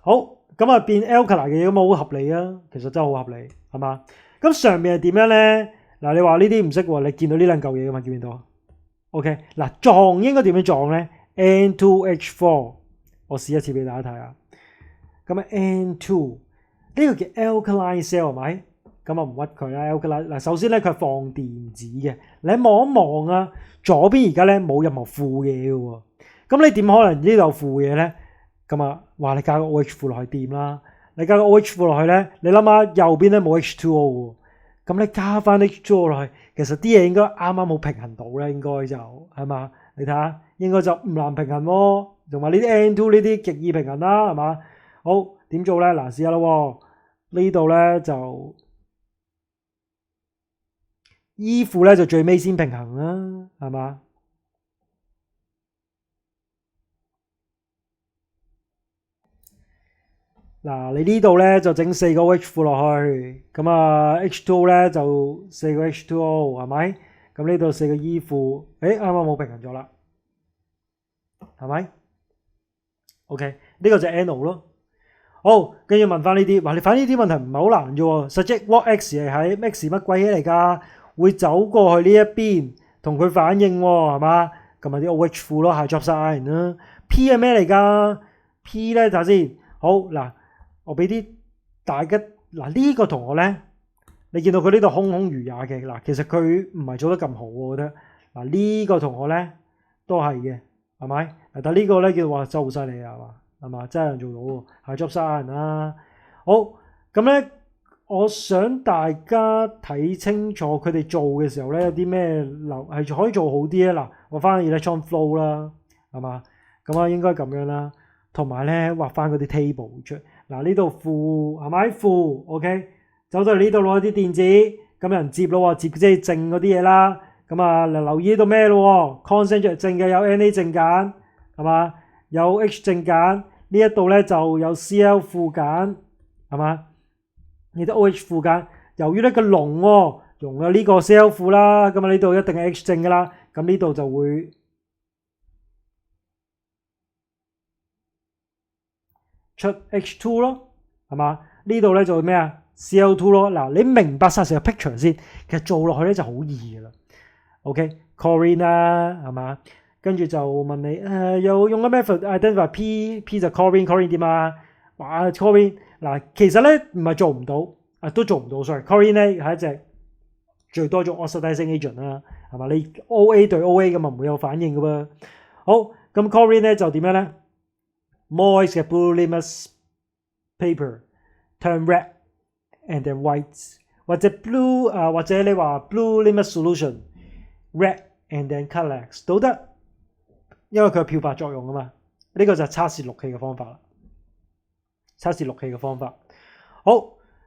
好咁啊，變 alkaline 嘅嘢咁好合理啊！其實真係好合理，係嘛？咁上面係點樣咧？嗱，你話呢啲唔識喎，你見到呢兩嚿嘢嘅嘛？見唔見到 ？OK， 嗱，撞應該點樣撞咧 ？N2H4， 我試一次俾大家睇下。咁啊 N2 呢個叫 alkaline cell 係咪？咁啊唔屈佢啦 alkaline 嗱，首先咧佢係放電子嘅，你望一望啊。左邊而家咧冇任何負嘢嘅喎，咁你點可能呢度負嘢咧？咁啊，話你加個 OH 負落去掂啦，你加個 OH 負落去咧，你諗下右邊咧冇 H2O 喎，咁你加翻 H2O 落去，其實啲嘢應該啱啱好平衡到咧，應該就係嘛？你睇下，應該就唔難平衡喎，同埋呢啲 N2 呢啲極易平衡啦，係嘛？好點做咧？嗱，試下咯，呢度咧就。依附咧就最尾先平衡啦，係嘛？嗱，你呢度咧就整4個 H 附落去，咁啊 H2O 咧就4個 H2O 係咪？咁呢度4個依附，啱啱冇平衡咗啦，係咪 ？OK， 呢個就 NO 咯。好，跟住問翻呢啲，你反呢啲問題唔係好難啫喎。Suggest what X 係喺 X 乜鬼嘢嚟㗎？會走過去呢一邊同佢反應喎，係嘛？咁咪啲 OH 負咯，hydroxide ion啦。P 係咩嚟㗎 ？P 咧睇下先。好嗱，我俾啲大家嗱呢個同學咧，你見到佢呢度空空如也嘅嗱，其實佢唔係做得咁好，我覺得呢個同學咧都係嘅，係咪？但呢個咧叫話真係好犀利啊，係嘛？真係有人做到喎，係 job 殺人啦。好，咁咧，我想大家睇清楚佢哋做嘅時候咧有啲咩係可以做好啲咧。嗱，我翻 electron flow 啦，係嘛？咁應該咁樣啦。同埋咧畫翻嗰啲 table 出。嗱，呢度負係咪負 ？OK， 走到嚟呢度攞啲電子，咁有人接咯喎，接即係正嗰啲嘢啦。咁留意呢度咩咯 ？concentrate 正嘅有 Na 正鹼，係嘛？有 H 正鹼，呢一度咧就有 Cl 負鹼，係嘛？呢啲 OH 負鹼，由於呢個龍喎，用咗呢個 Cl 負啦，咁呢度一定係 H 正噶啦，咁呢度就會出 H2 咯，係嘛？呢度咧就咩啊 ？Cl2 咯。嗱，你明白晒成個 picture 先，其實做落去咧就好易噶啦。OK，chlorine 啦，係嘛？跟住就問你又用咗 method identify P 就 chlorine 點啊？哇 chlorine 嗱，其實咧唔係做唔到，都做唔到。sorry，chlorine 咧係一隻最多種 oxidizing agent 啦，係嘛？你 OA 對 OA 咁唔會有反應噶噃。好，咁 chlorine 咧就點樣咧 ？moist 嘅 blue litmus paper turn red and then white， 或者 blue 或者你話 blue litmus solution red and then colourless 都得，因為佢有漂白作用啊嘛。呢個就係測試氯氣嘅方法啦。測試氯氣嘅方法。好，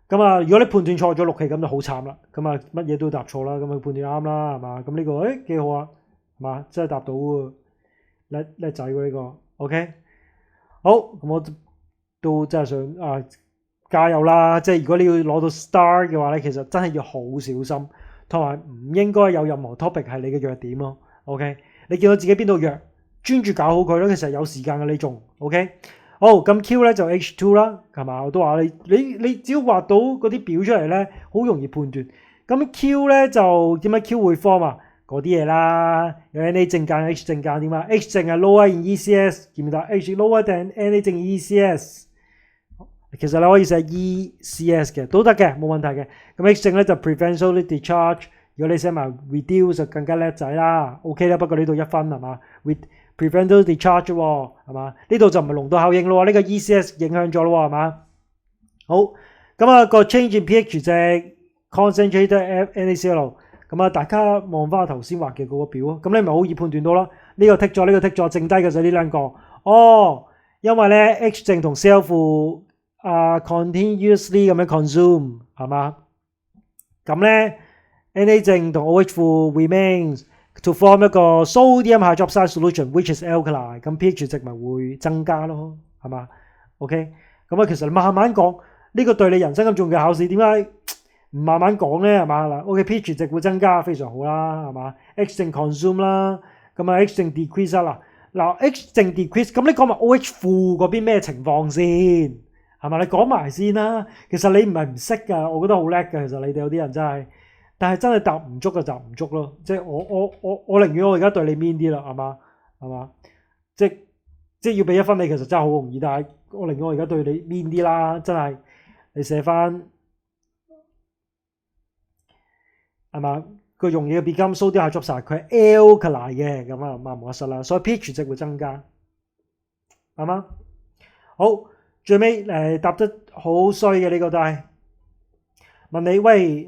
咁如果你判斷錯咗氯氣，咁就好慘啦。咁乜嘢都答錯啦，咁判斷啱啦，係嘛？咁呢個幾好啊，係嘛？真係答到喎，叻仔喎呢個。OK， 好，咁我都真係想加油啦！即係如果你要攞到 star 嘅話咧，其實真係要好小心，同埋唔應該有任何 topic 係你嘅弱點咯。OK， 你見到自己邊度弱，專注搞好佢咯。其實有時間嘅你仲 OK。好，咁 Q 咧就 H2 啦，係嘛？我都話你只要畫到嗰啲表出嚟咧，好容易判斷。咁 Q 咧就點解 Q 會 form 啊？嗰啲嘢啦，有 Na 正鹼 H 正鹼點啊 ？H 正係 lower in ECS， 記唔記得 ？H lower than Na 正 ECS。其實你可以寫 ECS 嘅都得嘅，冇問題嘅。咁 H 正咧就 prevent solid discharge， 如果你寫埋 reduce 就更加叻仔啦。OK 啦，不過呢度1分係嘛 ？prevent solid discharge 喎，係嘛？呢度就唔係濃度效應咯，呢個 ECS 影響咗咯，係嘛？好，咁個 change in pH 值 concentrated NaCl， 咁大家望翻我頭先畫嘅嗰個表啊，咁你咪好易判斷到咯。呢個剔咗，呢個剔咗，剩低嘅就呢兩個。因為咧 H 正同 Cl 負continuously 咁樣 consume 係嘛？咁咧 Na 正同 OH 負 remains to form 一個 sodium hydroxide solution which is alkaline， 咁 pH 值咪會增加咯，係嘛 ？OK， 咁其實你慢慢講，呢個對你人生咁重要嘅考試，點解唔慢慢講咧？係嘛嗱 ？OK，pH 值會增加，非常好啦，係嘛 ？H 正 consume 啦，咁H 正 decrease 啦。嗱 H 正 decrease， 咁你講埋 OH 負嗰邊咩情況先？係嘛？你講埋先啦。其實你唔係唔識㗎，我覺得好叻㗎。其實你哋有啲人真係，但係真係答唔足就答唔足咯。即係我寧願我而家對你 mean 啲啦，係嘛？係嘛？即係要俾1分你，其實真係好容易。但係我寧願我而家對你 mean 啲啦，真係你寫翻係嘛？佢用嘢嘅 become sodium hydroxide，佢係 alkaline 嘅，咁冇得失啦。所以 pH 值會增加，係嘛？好。最尾答得好衰嘅呢個都係問你喂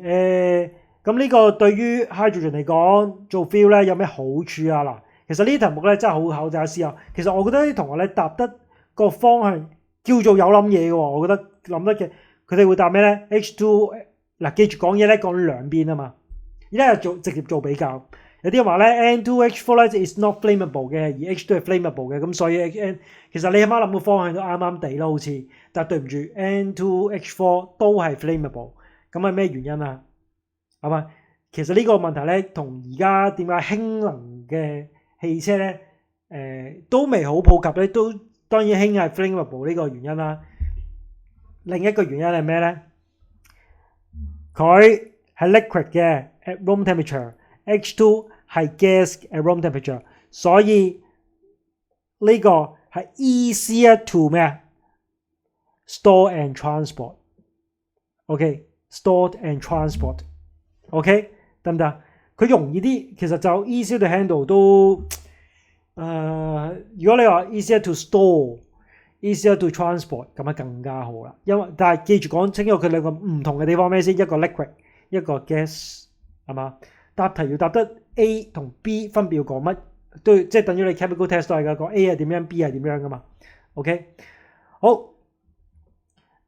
咁呢個對於 hydrogen 嚟講做 fill 咧有咩好處啊？嗱，其實呢啲題目咧真係好考大家思考。其實我覺得啲同學咧答得個方向叫做有諗嘢嘅喎，我覺得諗得嘅佢哋會答咩咧 ？H2 嗱，記住講嘢咧講兩邊啊嘛，而家係直接做比較。有啲人話咧 N2H4 咧 is not flammable 嘅，而 H2 係 flammable 嘅，咁所以其實你起碼諗個方向都啱啱地咯，好似，但係對唔住 N2H4 都係 flammable， 咁係咩原因啊？係嘛？其實呢個問題咧同而家點解氫能嘅汽車咧都未好普及咧，都當然氫係 flammable 呢個原因啦。另一個原因係咩咧？佢係 liquid 嘅 at room temperature，H2 係 gas at room temperature， 所以呢個係 easier to 咩啊 ？store and transport。OK，stored and transport。OK， 得唔得？佢容易啲，其實就 easier to handle 都如果你話 easier to store、easier to transport 咁啊更加好啦。因為但係記住講清楚佢兩個唔同嘅地方咩先？一個 liquid， 一個 gas 係嘛？答題要答得 A 同 B 分別要講乜？都即係等於你 chemical test 都係㗎，講 A 係點樣 ，B 係點樣㗎嘛 ？OK， 好，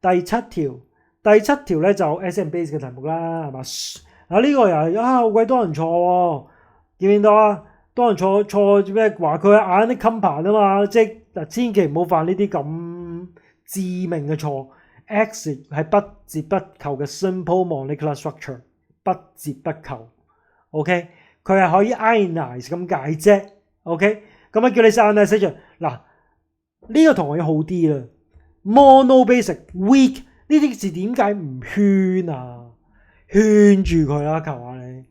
第七條咧就 essay base 嘅題目啦，係嘛？呢個又係好鬼多人錯喎，見唔見到啊？多人錯咩？話佢眼啲襟盤啊嘛，即係嗱，千祈唔好犯呢啲咁致命嘅錯。X 係不折不扣嘅 simple molecular structure， 不折不扣。OK， 佢係可以 ionize 咁解啫。OK， 咁啊叫你寫 ionization。嗱，呢個同學要好啲啦。Monobasic weak 呢啲字點解唔圈啊？圈住佢啦，求下你。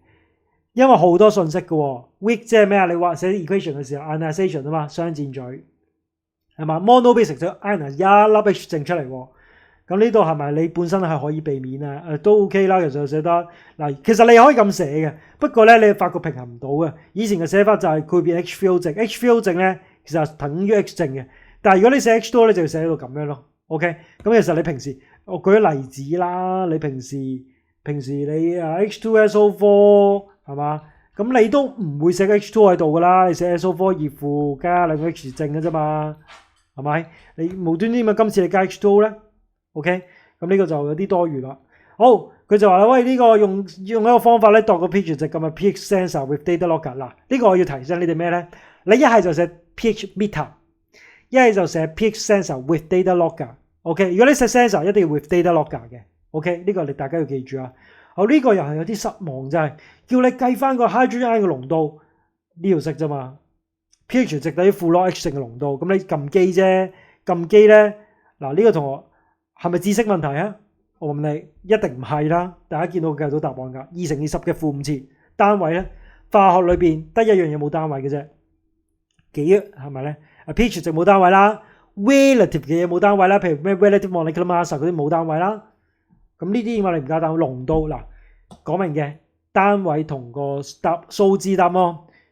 因為好多信息嘅喎 ，weak 即係咩啊？你話寫 equation 嘅時候 ionization 啊嘛，雙箭嘴係嘛 ？Monobasic 就 ionize 一粒 H 正出嚟喎。咁呢度係咪你本身係可以避免啊？都 OK 啦，其實寫得嗱，其實你可以咁寫嘅，不過咧你發覺平衡唔到嘅。以前嘅寫法就係佢變 H field 正 ，H field 正咧其實等於 H 正嘅，但係如果你寫 H 多咧就要寫到咁樣咯。OK， 咁其實你平時我舉個例子啦，你平時你H2SO4 係嘛？咁你都唔會寫 H2 喺度噶啦，你寫 SO4 熱負加兩個 H 正嘅啫嘛，係咪？你無端端咁今次你加 H2 咧 ？OK， 咁呢個就有啲多餘啦。好，佢就話啦，喂，呢個用一個方法咧度個 pH 值咁啊 pH sensor with data logger。嗱，呢個我要提醒你哋咩咧？你一係就寫 pH meter， 一係就寫 pH sensor with data logger。OK， 如果你寫 sensor 一定要 with data logger 嘅。OK， 呢個你大家要記住啊。好，呢個又係有啲失望，就係叫你計翻個 hydrogen ion 嘅濃度呢條式啫嘛。pH 值等於負 log H 正嘅濃度，咁你撳機啫，撳機咧嗱，呢個同學係咪知識問題啊？我問你，一定唔係啦。大家見到計到答案㗎，2×10嘅負5次單位咧，化學裏邊得一樣嘢冇單位嘅啫，幾係咪咧？pH 值冇單位啦 ，relative 嘅嘢冇單位啦，譬如咩 relative molecular mass 嗰啲冇單位啦。咁呢啲我哋唔加單位，濃度嗱講明嘅單位同個數字答案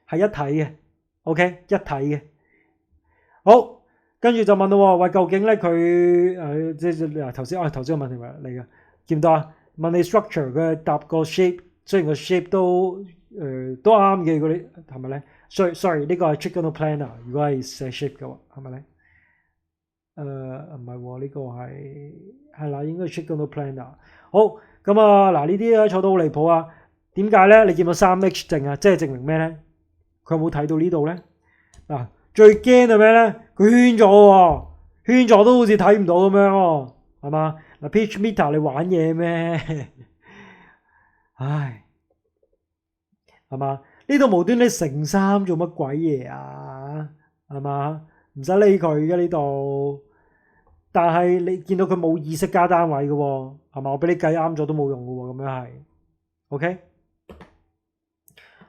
係一體嘅 ，OK 一體嘅。好，跟住就問到喂，究竟咧佢即係嗱頭先個問題嚟嘅，見唔到啊？問你 structure 佢答個 shape， 雖然個 shape 都啱嘅，嗰啲係咪咧 ？sorry 呢個係 trigonal planar， 如果係寫 shape 嘅話，係咪咧？唔係喎，呢個係啦，應該 trigonal planar。好，咁啊嗱，呢啲咧錯到好離譜啊！點解咧？你見到3H 正啊，即係證明咩咧？佢有冇睇到呢度咧？嗱，最驚係咩咧？佢圈咗喎，圈咗都好似睇唔到咁樣喎，係嘛？嗱 pH meter 你玩嘢咩？唉，係嘛？呢度無端你乘3做乜鬼嘢啊？係嘛？唔使理佢嘅呢度，但係你見到佢冇意識加單位嘅喎，係嘛？我俾你計啱咗都冇用嘅喎，咁樣係 ，OK？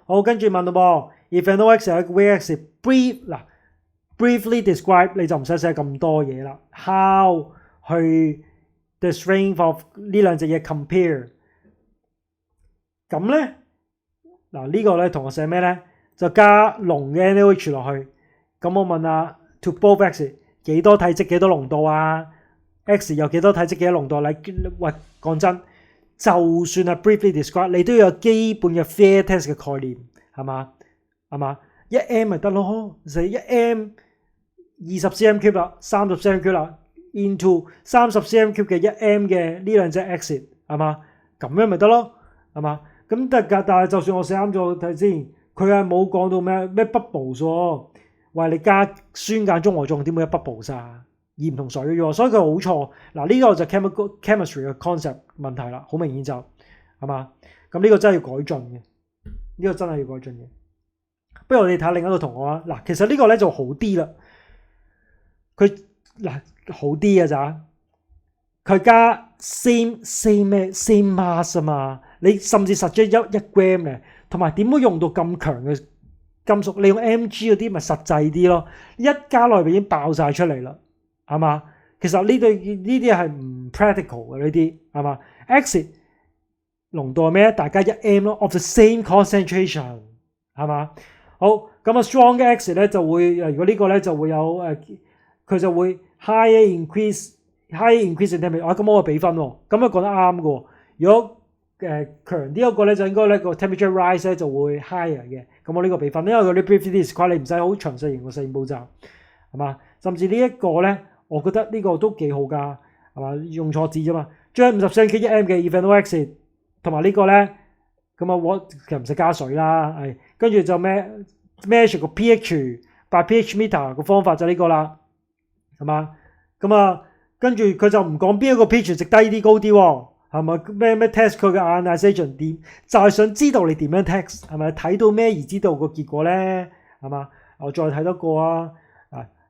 好，跟住問到噃 ，if NOx 係一個 Vx brief 嗱 briefly describe 你就唔使寫咁多嘢啦 ，how 去 the strength of 呢兩隻嘢 compare， 咁咧嗱呢個咧同學寫咩咧？就加濃嘅 NaOH 落去，咁我問下。To both X 幾多體積幾多濃度啊 ？X 有幾多體積幾多濃度？你喂講真，就算係 briefly describe， 你都要有基本嘅 fair test 嘅概念，係嘛？1M 咪得咯，就係1M 20 cm³ 啦，30 cm³啦 ，into 30 cm³嘅1M 嘅呢兩隻 X 係嘛？咁樣咪得咯，係嘛？咁但係就算我寫啱咗睇先，佢係冇講到咩 bubbles 喎。喂，你加酸鹼中和重點會一 bubble 啊？鹽同水嘅喎，所以佢好錯。嗱呢個就 chemistry 嘅 concept 問題啦，好明顯就係嘛？咁呢個真係要改進嘅，呢個真係要改進嘅。不如我哋睇下另一個同學啊。嗱，其實呢個咧就好啲啦。佢嗱好啲嘅咋？佢加 same mass 啊嘛。你甚至實質一 gram 嘅，同埋點會用到咁強嘅金屬？你用 Mg 嗰啲咪實際啲咯，一加落去已經爆晒出嚟啦，係嘛？其實呢啲係唔 practical 嘅呢啲，係嘛？X 濃度係咩？大家1 m 咯 ，of the same concentration 係嘛？好，咁啊 strong 嘅 acid 咧就會如果呢個咧就會有佢就會 higher increase in temperature。咁我俾分喎，咁啊講得啱嘅喎。如果強啲嗰個咧就應該咧個 temperature rise 咧就會 higher 嘅。咁我呢個俾分，因為佢啲 briefly describe 你唔使好詳細形容實驗步驟係嘛？甚至呢一個咧，我覺得呢個都幾好㗎係嘛？用錯字啫嘛，將50 cm 嘅 ethanol acid 同埋呢個咧，咁啊其實唔使加水啦，係跟住就measure 個 pH by pH meter 個方法就呢個啦，係嘛？咁啊跟住佢就唔講邊一個 pH 值低啲高啲喎，係咪咩 test 佢嘅 ionization 點？就係想知道你點樣 test 係咪睇到咩而知道個結果咧？係嘛？我再睇多個啊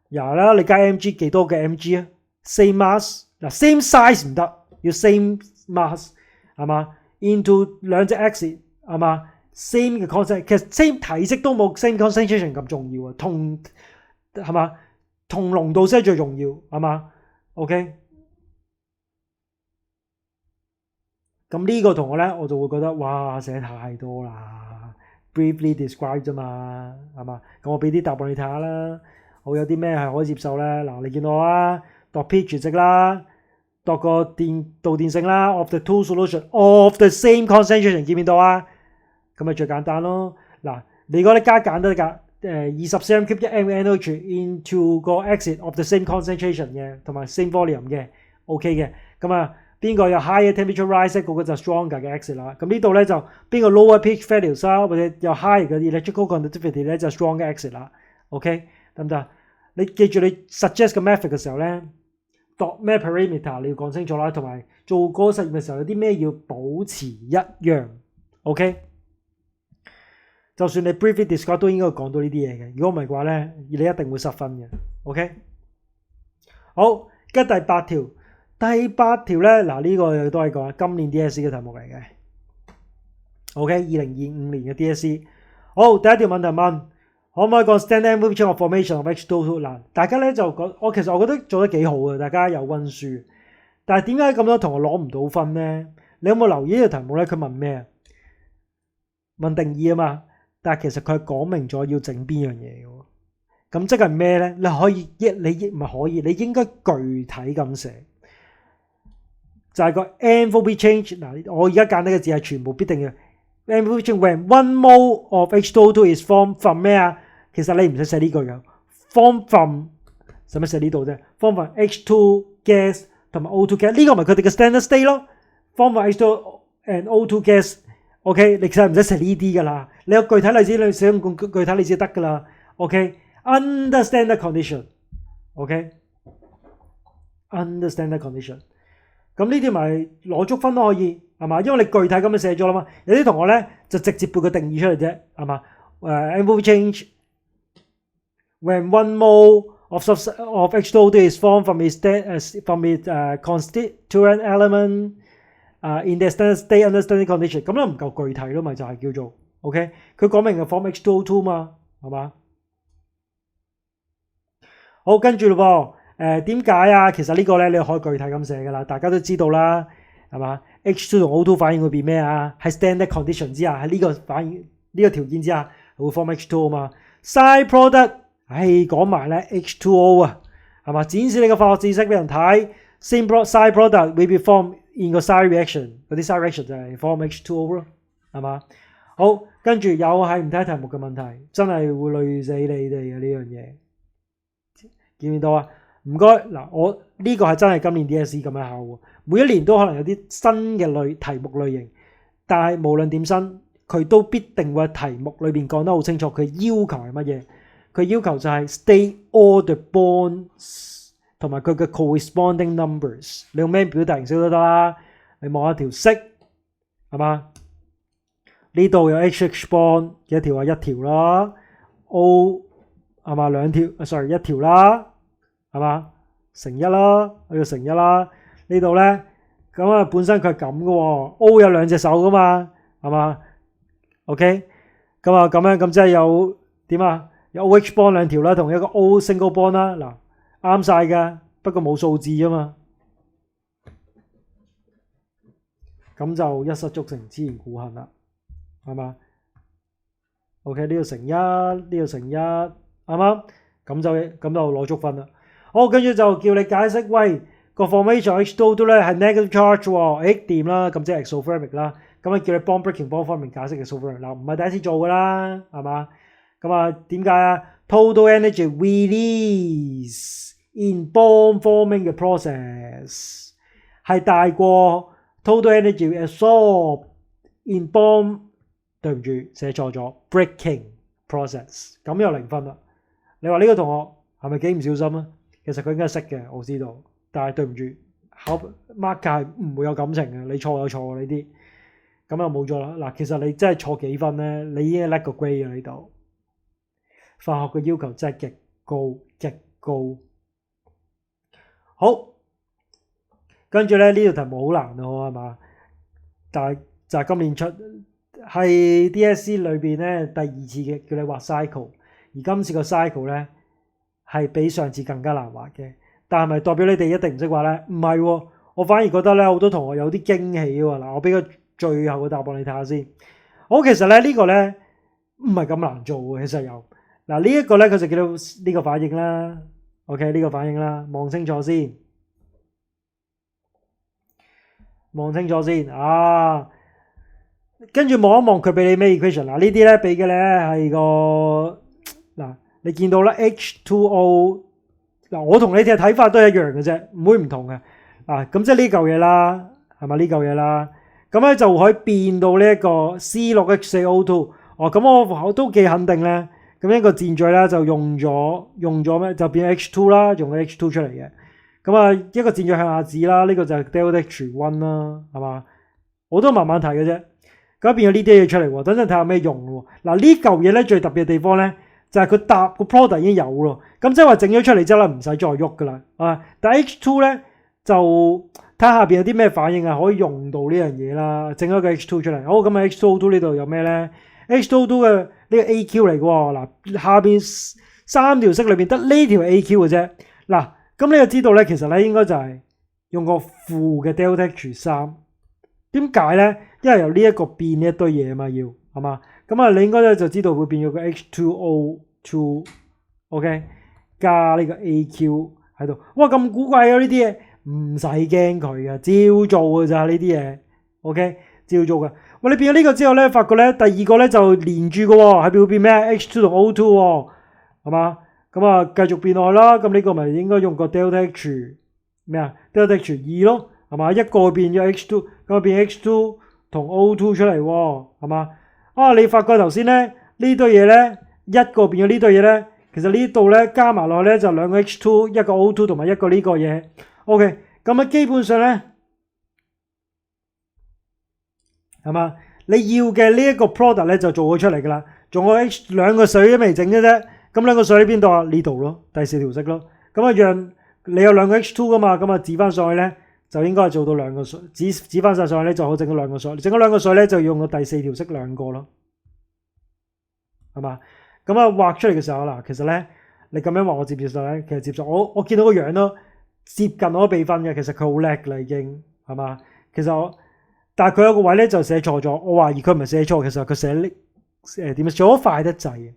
廿啦，你加 mg 幾多嘅 mg 啊 ？same mass 嗱 same size 唔得，要 same mass 係嘛 ？into 兩隻 acid 係嘛 ？same 嘅 concentration 其實 same 體積都冇 same concentration 咁重要啊，同係嘛？同濃度先係最重要係嘛 ？OK， 咁呢個同學咧我就會覺得哇寫太多啦 ，briefly describe 啫嘛係嘛？咁我俾啲答案你睇下啦。好，有啲咩係可以接受咧？嗱，你見到啊，度 pH 值啦，度個導電性啦 ，of the two solution of the same concentration 見唔見到啊？咁咪最簡單咯。嗱，你如果你加減得㗎，20 cm cube 1 mNOH into 個 acid of the same concentration 嘅，同埋 same volume 嘅 ，OK 嘅。咁啊，邊個有 higher temperature rise 嗰個就 stronger 嘅 acid 啦。咁呢度咧就邊個 lower pH values 啦，或者有 high 嘅 electrical conductivity 咧就 stronger acid 啦。OK。得唔得？你記住你 suggest 個 method 嘅時候咧，度咩 parameter 你要講清楚啦，同埋做嗰個實驗嘅時候有啲咩要保持一樣 ，OK？ 就算你 briefly describe 都應該講到呢啲嘢嘅，如果唔係嘅話咧，你一定會失分嘅 ，OK？ 好，跟住第八條咧，嗱呢個都係講今年 DSE 嘅題目嚟嘅 ，OK？2025 年嘅 DSE， 好，第一條問題問。可唔可以講 standard movement of formation of H2O？ 嗱，大家咧就其實我覺得做得幾好嘅，大家有溫書。但係點解咁多同學攞唔到分咧？你有冇留意呢個題目咧？佢問咩？問定義啊嘛。但係其實佢係講明咗要整邊樣嘢嘅。咁即係咩咧？你可以你唔係可以，你應該具體咁寫。就係個 enthalpy change。嗱，我而家揀呢個字係全部必定嘅。enthalpy change when one mole of H2O2 is formed from 咩啊？其實你唔使寫呢句嘅 ，form from 使乜寫呢度啫 ？form from H2 gas 同埋 O2 gas 呢個咪佢哋嘅 standard state 咯。form from H2 and O2 gas，OK， 你其實唔使寫呢啲噶啦。你有具體例子，你使用具體例子得噶啦。OK，under standard condition，OK，under standard condition。咁呢啲咪攞足分都可以係嘛？因為你具體咁樣寫咗啦嘛。有啲同學咧就直接背個定義出嚟啫，係嘛？enthalpy change。When one mole of H2O2 is formed from its constituent element in the standard state under standard condition， 咁都唔夠具體咯，咪就係叫做 OK。佢講明係 form H2O2 嘛，係嘛？好，跟住咯噃，點解啊？其實呢個咧你可以具體咁寫噶啦，大家都知道啦，係嘛 ？H2 同 O2 反應會變咩啊？喺 standard condition 之下，喺呢個反應呢個條件之下，會 form H2O 嘛 ？Side product。講埋咧 H2O 啊，係嘛？展示你嘅化學知識俾人睇。Same side product will be formed in 個 side reaction， 嗰啲 side reaction 就係 form H2O 咯，係嘛？好，跟住又係唔睇題目嘅問題，真係會累死你哋嘅呢樣嘢。見唔見到啊？唔該，嗱，我呢個係真係今年 DSE 咁樣考喎，每一年都可能有啲新嘅題目類型，但係無論點新，佢都必定會喺題目裏邊講得好清楚，佢要求係乜嘢。佢要求就係 state all the bonds 同埋佢嘅 corresponding numbers。你用咩表達形式都得啦。你望下條式係嘛？呢度有 HH bond 幾多條啊？一條啦。O 係嘛？兩條，sorry 一條啦，係嘛？乘一啦，我要乘一啦。呢度咧咁啊，本身佢係咁嘅喎。O 有兩隻手噶嘛，係嘛 ？OK， 咁啊咁樣咁即係有點啊？有 OH bond 兩條啦，同一個 O single bond 啦，嗱啱晒㗎，不過冇數字啊嘛。咁就一失足成千言故恨啦，係嘛 ？OK 呢度乘一，呢度乘一，啱啱？咁就攞足分啦。好，跟住就叫你解釋，喂個 formation H2O 咧係 negative charge 喎，掂啦，咁即係 exothermic 啦。咁啊叫你幫 breaking bond 方面解釋 exothermic 嗱，唔係第一次做噶啦，係嘛？咁啊點解啊 ？Total energy release in bond forming 嘅 process 係大過 total energy absorb in bond， 對唔住寫錯咗 breaking process， 咁又0分啦。你話呢個同學係咪幾唔小心啊？其實佢應該係識嘅，我知道，但係對唔住，考 mark 係唔會有感情嘅，你錯有錯呢啲，咁就冇咗啦。嗱，其實你真係錯幾分咧，你已經叻個 grade 喺呢度。化學嘅要求真係極高極高。好，跟住咧呢條題目好難咯，係嘛？但係就係今年出係 DSE 裏邊咧第二次嘅叫你畫 cycle， 而今次個 cycle 咧係比上次更加難畫嘅。但係咪代表你哋一定唔識畫咧？唔係喎，我反而覺得咧好多同學有啲驚喜喎。嗱，我俾個最後嘅答案你睇下先。好，其實咧呢個咧唔係咁難做嘅，其實有。嗱呢一個咧佢就叫到呢個反應啦 ，OK 呢個反應啦，望清楚先，望清楚先啊！跟住望一望佢俾你咩 equation， 嗱呢啲咧俾嘅咧係個嗱你見到啦 H2O， 嗱我同你哋嘅睇法都係一樣嘅啫，唔會唔同嘅啊。咁即係呢嚿嘢啦，係咪呢嚿嘢啦？咁咧就可以變到呢一個 C6H4O2， 哦咁我都幾肯定咧。咁一個箭嘴咧就用咗咩？就變 H2 啦，用咗 H2 出嚟嘅。咁啊一個箭嘴向下指啦，呢個就係 delta H1 啦，係嘛？我都慢慢睇嘅啫。咁變咗呢啲嘢出嚟喎，等陣睇下咩用喎。嗱呢嚿嘢咧最特別嘅地方咧就係佢搭個 product 已經有咯。咁即係話整咗出嚟之後咧唔使再喐噶啦。但係 H2 咧就睇下下邊有啲咩反應啊，可以用到呢樣嘢啦。整咗個 H2 出嚟。好，咁啊 H2O2 呢度有咩咧？H2O2 嘅呢個 AQ 嚟嘅喎，嗱下邊三條式裏邊得呢條 AQ 嘅啫。嗱，咁你就知道咧，其實咧應該就係用個負嘅 delta H3。點解咧？因為由呢一個變呢一堆嘢啊嘛，要係嘛？咁啊，你應該咧就知道會變咗個 H2O2，OK，加呢個 AQ 喺度。哇，咁古怪啊！呢啲嘢唔使驚佢嘅，照做嘅咋呢啲嘢 ，OK， 照做嘅。喂，你變咗呢個之後咧，發覺咧第二個咧就連住嘅喎，喺邊會變咩 ？H2 同 O2 喎，係嘛？咁啊繼續變落去啦。咁呢個咪應該用個 delta H 咩啊 ？delta H2 咯，係嘛？一個變咗 H2， 咁啊變 H2 同 O2 出嚟喎，係嘛？啊，你發覺頭先咧呢堆嘢咧一個變咗呢堆嘢咧，其實呢度咧加埋落去咧就兩個 H2， 一個 O2 同埋一個呢個嘢。OK， 咁啊基本上咧。係嘛？你要嘅呢一個 product 咧就做咗出嚟㗎啦，仲有 H 兩個水都未整嘅啫。咁兩個水喺邊度啊？呢度咯，第四條式咯。咁啊，讓你有兩個 H2 㗎嘛，咁啊指翻上去咧就應該係做到兩個水，指翻晒上去咧就好整到兩個水。整咗兩個水咧就用到第四條式兩個咯，係嘛？咁啊畫出嚟嘅時候嗱，其實咧你咁樣畫我接唔接受咧？其實接受。我見到個樣咯，接近我都俾分嘅。其實佢好叻啦已經，係嘛？其實我。但係佢有個位咧就寫錯咗，我懷疑佢唔係寫錯，其實佢寫點樣寫得快得滯嘅，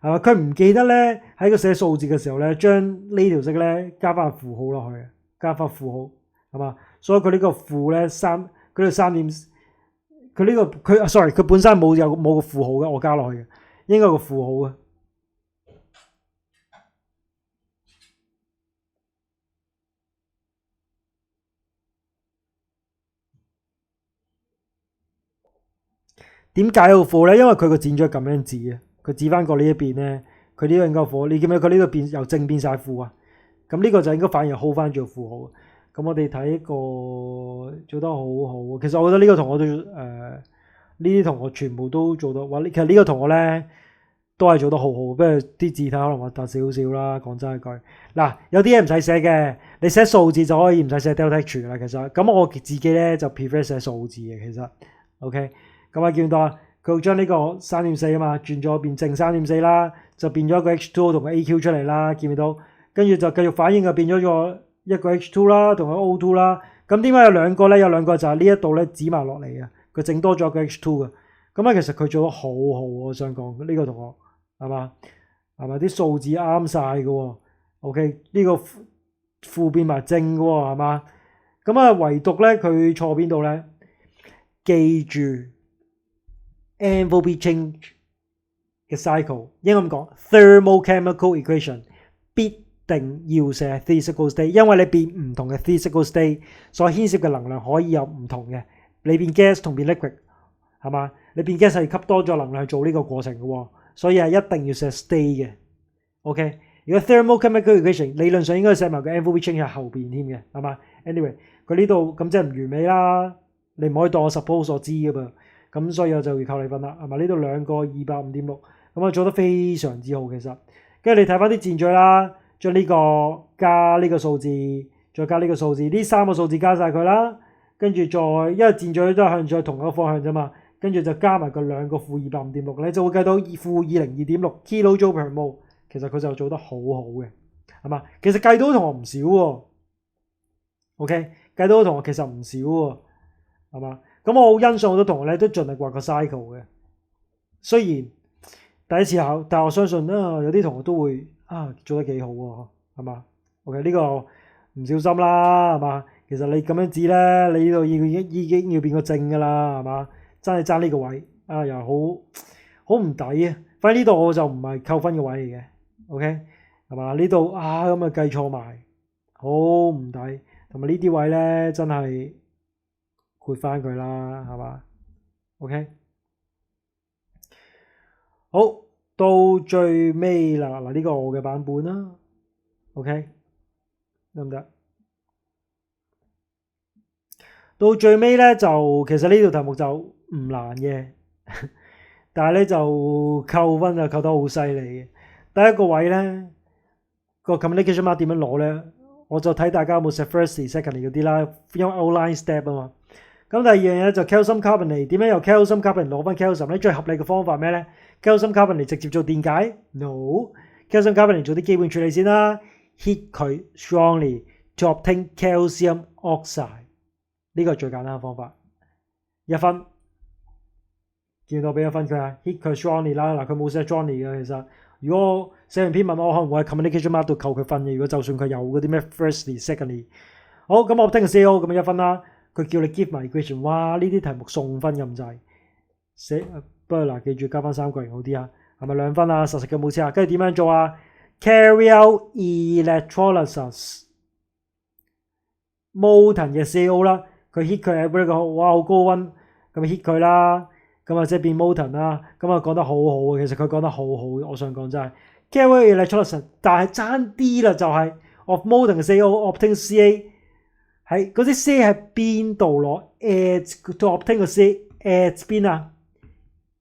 係嘛？佢唔記得咧喺佢寫數字嘅時候咧，將呢條式咧加翻個負號落去，加翻負號係嘛？所以佢呢個負咧佢呢3點，佢呢個佢本身冇個負號嘅，我加落去嘅，應該有個負號嘅。點解有個負咧？因為佢個箭嘴咁樣指啊，佢指翻過呢一邊咧，佢呢個應該負。你見唔見佢呢度變由正變晒負啊？咁呢個就應該反而 hold 翻做負號。咁我哋睇一個做得好好。其實我覺得呢個同學都呢啲同學全部都做到。其實呢個同學咧都係做得好好，不過啲字體可能核突少少啦。講真一句，嗱有啲嘢唔使寫嘅，你寫數字就可以唔使寫 delta H 啦。其實咁我自己咧就 prefer 寫數字嘅。其實 OK。咁啊，見到啊，佢會將呢個3.4啊嘛，轉咗變正3.4啦，就變咗一個 H2O 同個 AQ 出嚟啦，見唔見到？跟住就繼續反應就變咗一個 H2 啦，同個 O2 啦，咁點解有兩個咧？有兩個就係呢一度咧指埋落嚟嘅，佢整多咗個 H2 嘅。咁啊，其實佢做得好好，我想講呢個同學係嘛？係咪啲數字啱晒嘅喎 ？OK， 呢個負變埋正嘅喎，係嘛？咁啊，唯獨咧佢錯邊度咧？記住 enthalpy change 嘅 cycle 應該咁講 ，thermochemical equation 必定要寫 physical state， 因為你變唔同嘅 physical state， 所牽涉嘅能量可以有唔同嘅。你變 gas 同變 liquid 係嘛？你變 gas 係吸多咗能量去做呢個過程嘅喎，所以係一定要寫 state 嘅。OK， 如果 thermochemical equation 理論上應該寫埋個 enthalpy change 喺後邊添嘅，係嘛 ？Anyway， 佢呢度咁即係唔完美啦。你唔可以當我 suppose 所知㗎噃，咁所以我就要扣你分啦，係咪？呢度兩個205.6，咁我做得非常之好其實。跟住你睇翻啲箭嘴啦，將呢個加呢個數字，再加呢個數字，呢三個數字加晒佢啦，跟住再因為箭嘴都係向住同一個方向啫嘛，跟住就加埋個兩個負205.6，你就會計到負202.6 kilojoule per mole， 其實佢就做得好好嘅，係嘛？其實計到同學唔少喎 ，OK， 計到同學其實唔少喎。係嘛？咁我好欣賞好多同學咧，都盡力畫個 cycle 嘅。雖然第一次考，但我相信有啲同學都會做得幾好喎，係嘛 ？OK， 呢個唔小心啦，係嘛？其實你咁樣指咧，你呢度已經要變個正㗎啦，係嘛？真係爭呢個位又好唔抵啊！反正呢度我就唔係扣分嘅位嚟嘅 ，OK 係嘛？呢度咁啊計錯埋，好唔抵，同埋呢啲位咧真係。撥翻佢啦，係嘛 ？OK， 好到最尾啦，嗱呢個我嘅版本啦 ，OK 得唔得？到最尾咧就其實呢條題目就唔難嘅，但係咧就扣分就扣得好犀利嘅。第一個位咧個 communication mark 點樣攞咧？我就睇大家有冇寫 first、second 嗰啲啦，因為 outline step 啊嘛。咁第二樣嘢就 calcium carbonate， 點樣由 calcium carbonate 攞翻 calcium 咧？最合理嘅方法咩咧 ？calcium carbonate 直接做電解 ？No，calcium carbonate 做啲基本處理先啦 ，heat 佢 strongly to obtain calcium oxide， 呢個係最簡單嘅方法。1分，見到俾1分佢啊 ，heat 佢 strongly 啦。嗱，佢冇寫 strongly 嘅其實。如果我寫完篇文，我可能會喺 communication mark 度扣佢分嘅。如果就算佢有嗰啲咩 firstly、secondly， 好咁我聽個 CO 咁1分啦。佢叫你 give 埋 equation， 哇！呢啲題目送分咁滯，不過嗱，記住加翻3個型好啲啊，係咪2分啊？實嘅冇錯啊，跟住點樣做啊 ？Carry out electrolysis molten 嘅 CO 啦，佢 heat 佢喺呢個哇好高溫，咁 heat 佢啦，咁啊即係變 molten 啦，咁啊講得好好啊，其實佢講得好好，我想講真係 carry out electrolysis， 但係爭啲啦，就係 of molten 嘅 CO obtain CA。喺嗰啲 C 喺邊度攞 ？at to obtain 個 C at 邊啊？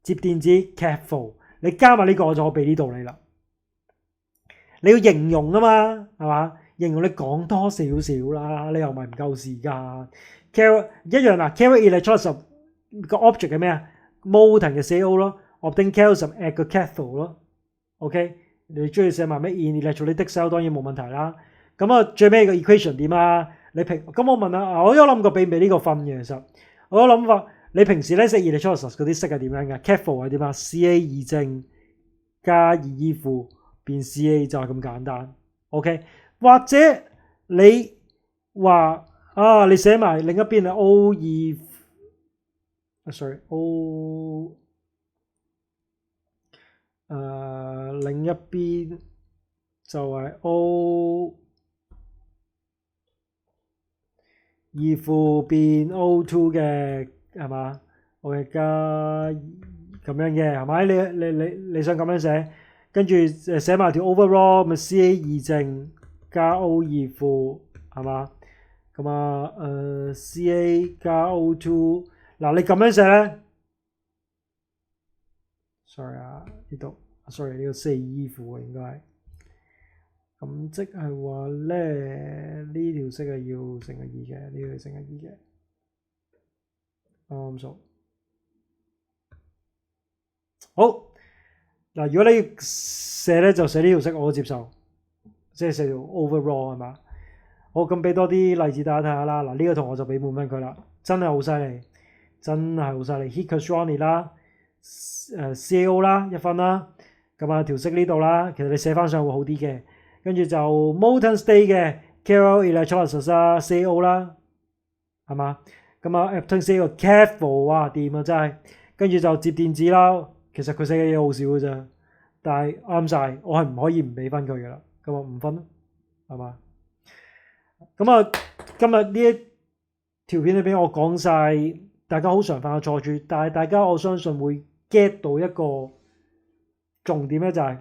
接電子 cathode， 你加埋呢個我就可以俾呢度你啦。你要形容啊嘛，係嘛？形容你講多少少啦，你又唔係唔夠時間。carry 一樣啦 ，carry electrolysis 個 object 係咩啊 ？molten 嘅 CO 咯 ，obtain calcium at 個 cathode 咯。OK， 你中意寫埋咩 in electrolytic cell 當然冇問題啦。咁啊，最尾個 equation 點啊？你咁我問下，我有諗過俾唔俾呢個分嘅，其實我有諗法。你平時咧寫 electrolysis 嗰啲式係點樣嘅 ？cathode 係點啊 ？Ca 二正加2 E 負變 Ca 就係咁簡單。OK， 或者你話你寫埋另一邊係 O 2 O 另一邊就係 O 2負變 O2 嘅係嘛？我哋加咁樣嘅係咪？你想咁樣寫，跟住寫埋條 overall 咪 Ca 二正加 O 二負係嘛？咁Ca 加 O2 嗱，你咁樣寫咧 ，sorry 呢度 sorry 呢個4 E 負應該係。咁即係話咧，呢條式係要乘個2嘅，呢條乘個2嘅。啱數。好嗱，如果你寫咧就寫呢條式，我接受，即係寫條 overall 係嘛好，咁俾多啲例子大家睇下啦。嗱，呢個同學就俾滿分佢啦，真係好犀利，真係好犀利。Hikashoni 啦，CAO 啦1分啦，咁啊調色呢度啦，其實你寫翻上會好啲嘅。跟住就 Molten State 嘅 KL Electrolysis 啦，CAO 啦，係嘛？咁啊 Epton State 個 Careful 哇掂啊真係。跟住就接電子啦，其實佢寫嘅嘢好少嘅啫，但係啱晒，我係唔可以唔俾分佢嘅啦。咁啊5分咯，係嘛？咁啊，今日呢一條片裏邊我講晒大家好常犯嘅錯處，但係大家我相信會 get 到一個重點咧，就係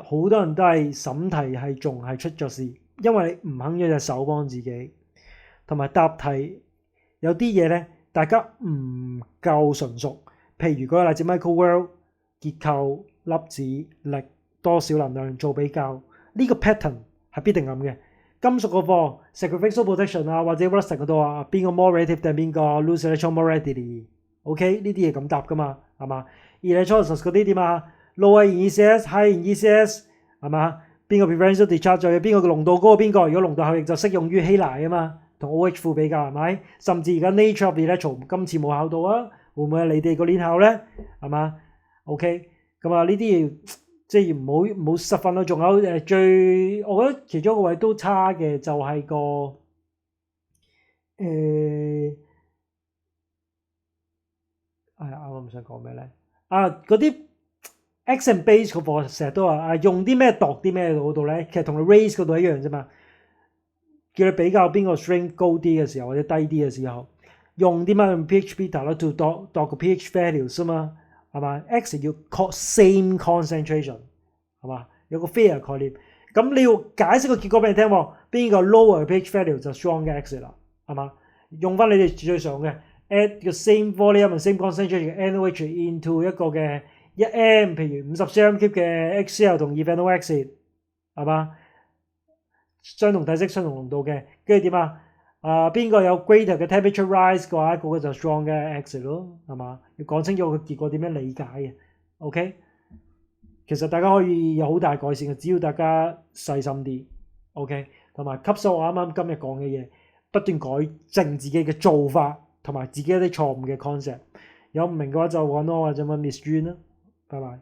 好多人都係審題係仲係出咗事，因為你唔肯用隻手幫自己，同埋答題有啲嘢咧，大家唔夠純熟。譬如嗰個例子 Michael World 結構、粒子力、多少能量做比較，呢個 pattern 係必定咁嘅。金屬嗰課 sacrificial protection 啊，或者 rustic 嗰度啊，邊個 more reactive 定邊個 lose electron more readily？OK 呢啲嘢咁答噶嘛，係嘛 ？electrolysis 嗰啲點啊 ？lower in ECS，high in ECS 係嘛？邊個 preferential discharge 就邊個嘅濃度高過邊個？如果濃度後翼就適用於稀泥啊嘛，同 OH 負比較係咪？甚至而家 nature of the electron 今次冇考到啊，會唔會係你哋個年考咧？係嘛 ？OK 咁啊呢啲嘢。即係唔好失分咯，仲有我覺得其中一個位都差嘅就係個啱啱想講咩咧？嗰啲 X and base 嗰課成日都話用啲咩度啲咩嗰度咧，其實同你 raise 嗰度一樣啫嘛。叫你比較邊個 strength 高啲嘅時候或者低啲嘅時候，用啲咩用 pH beta 啦，to 度個 pH values 啊嘛。係嘛 ？X 要 same concentration 係嘛？有個 fair 概念。咁你要解釋個結果俾你聽喎，邊個 lower pH value 就 strong 嘅 X 啦，係嘛？用翻你哋最常嘅 add 個 same volume and same concentration 嘅 NaOH into 一個嘅1m，譬如50 cm³嘅 HCl 同 ethanol oxide 係嘛？相同體積、相同濃度嘅，跟住點啊？邊個有 greater 嘅 temperature rise 嘅話，嗰個就 strong 嘅 exit 咯，係嘛？要講清楚個結果點樣理解嘅 ，OK？其實大家可以有好大改善嘅，只要大家細心啲 ，OK？同埋吸收我啱啱今日講嘅嘢，不斷改正自己嘅做法，同埋自己一啲錯誤嘅 concept。有唔明嘅話就揾我或者問 Miss June 啦，拜拜。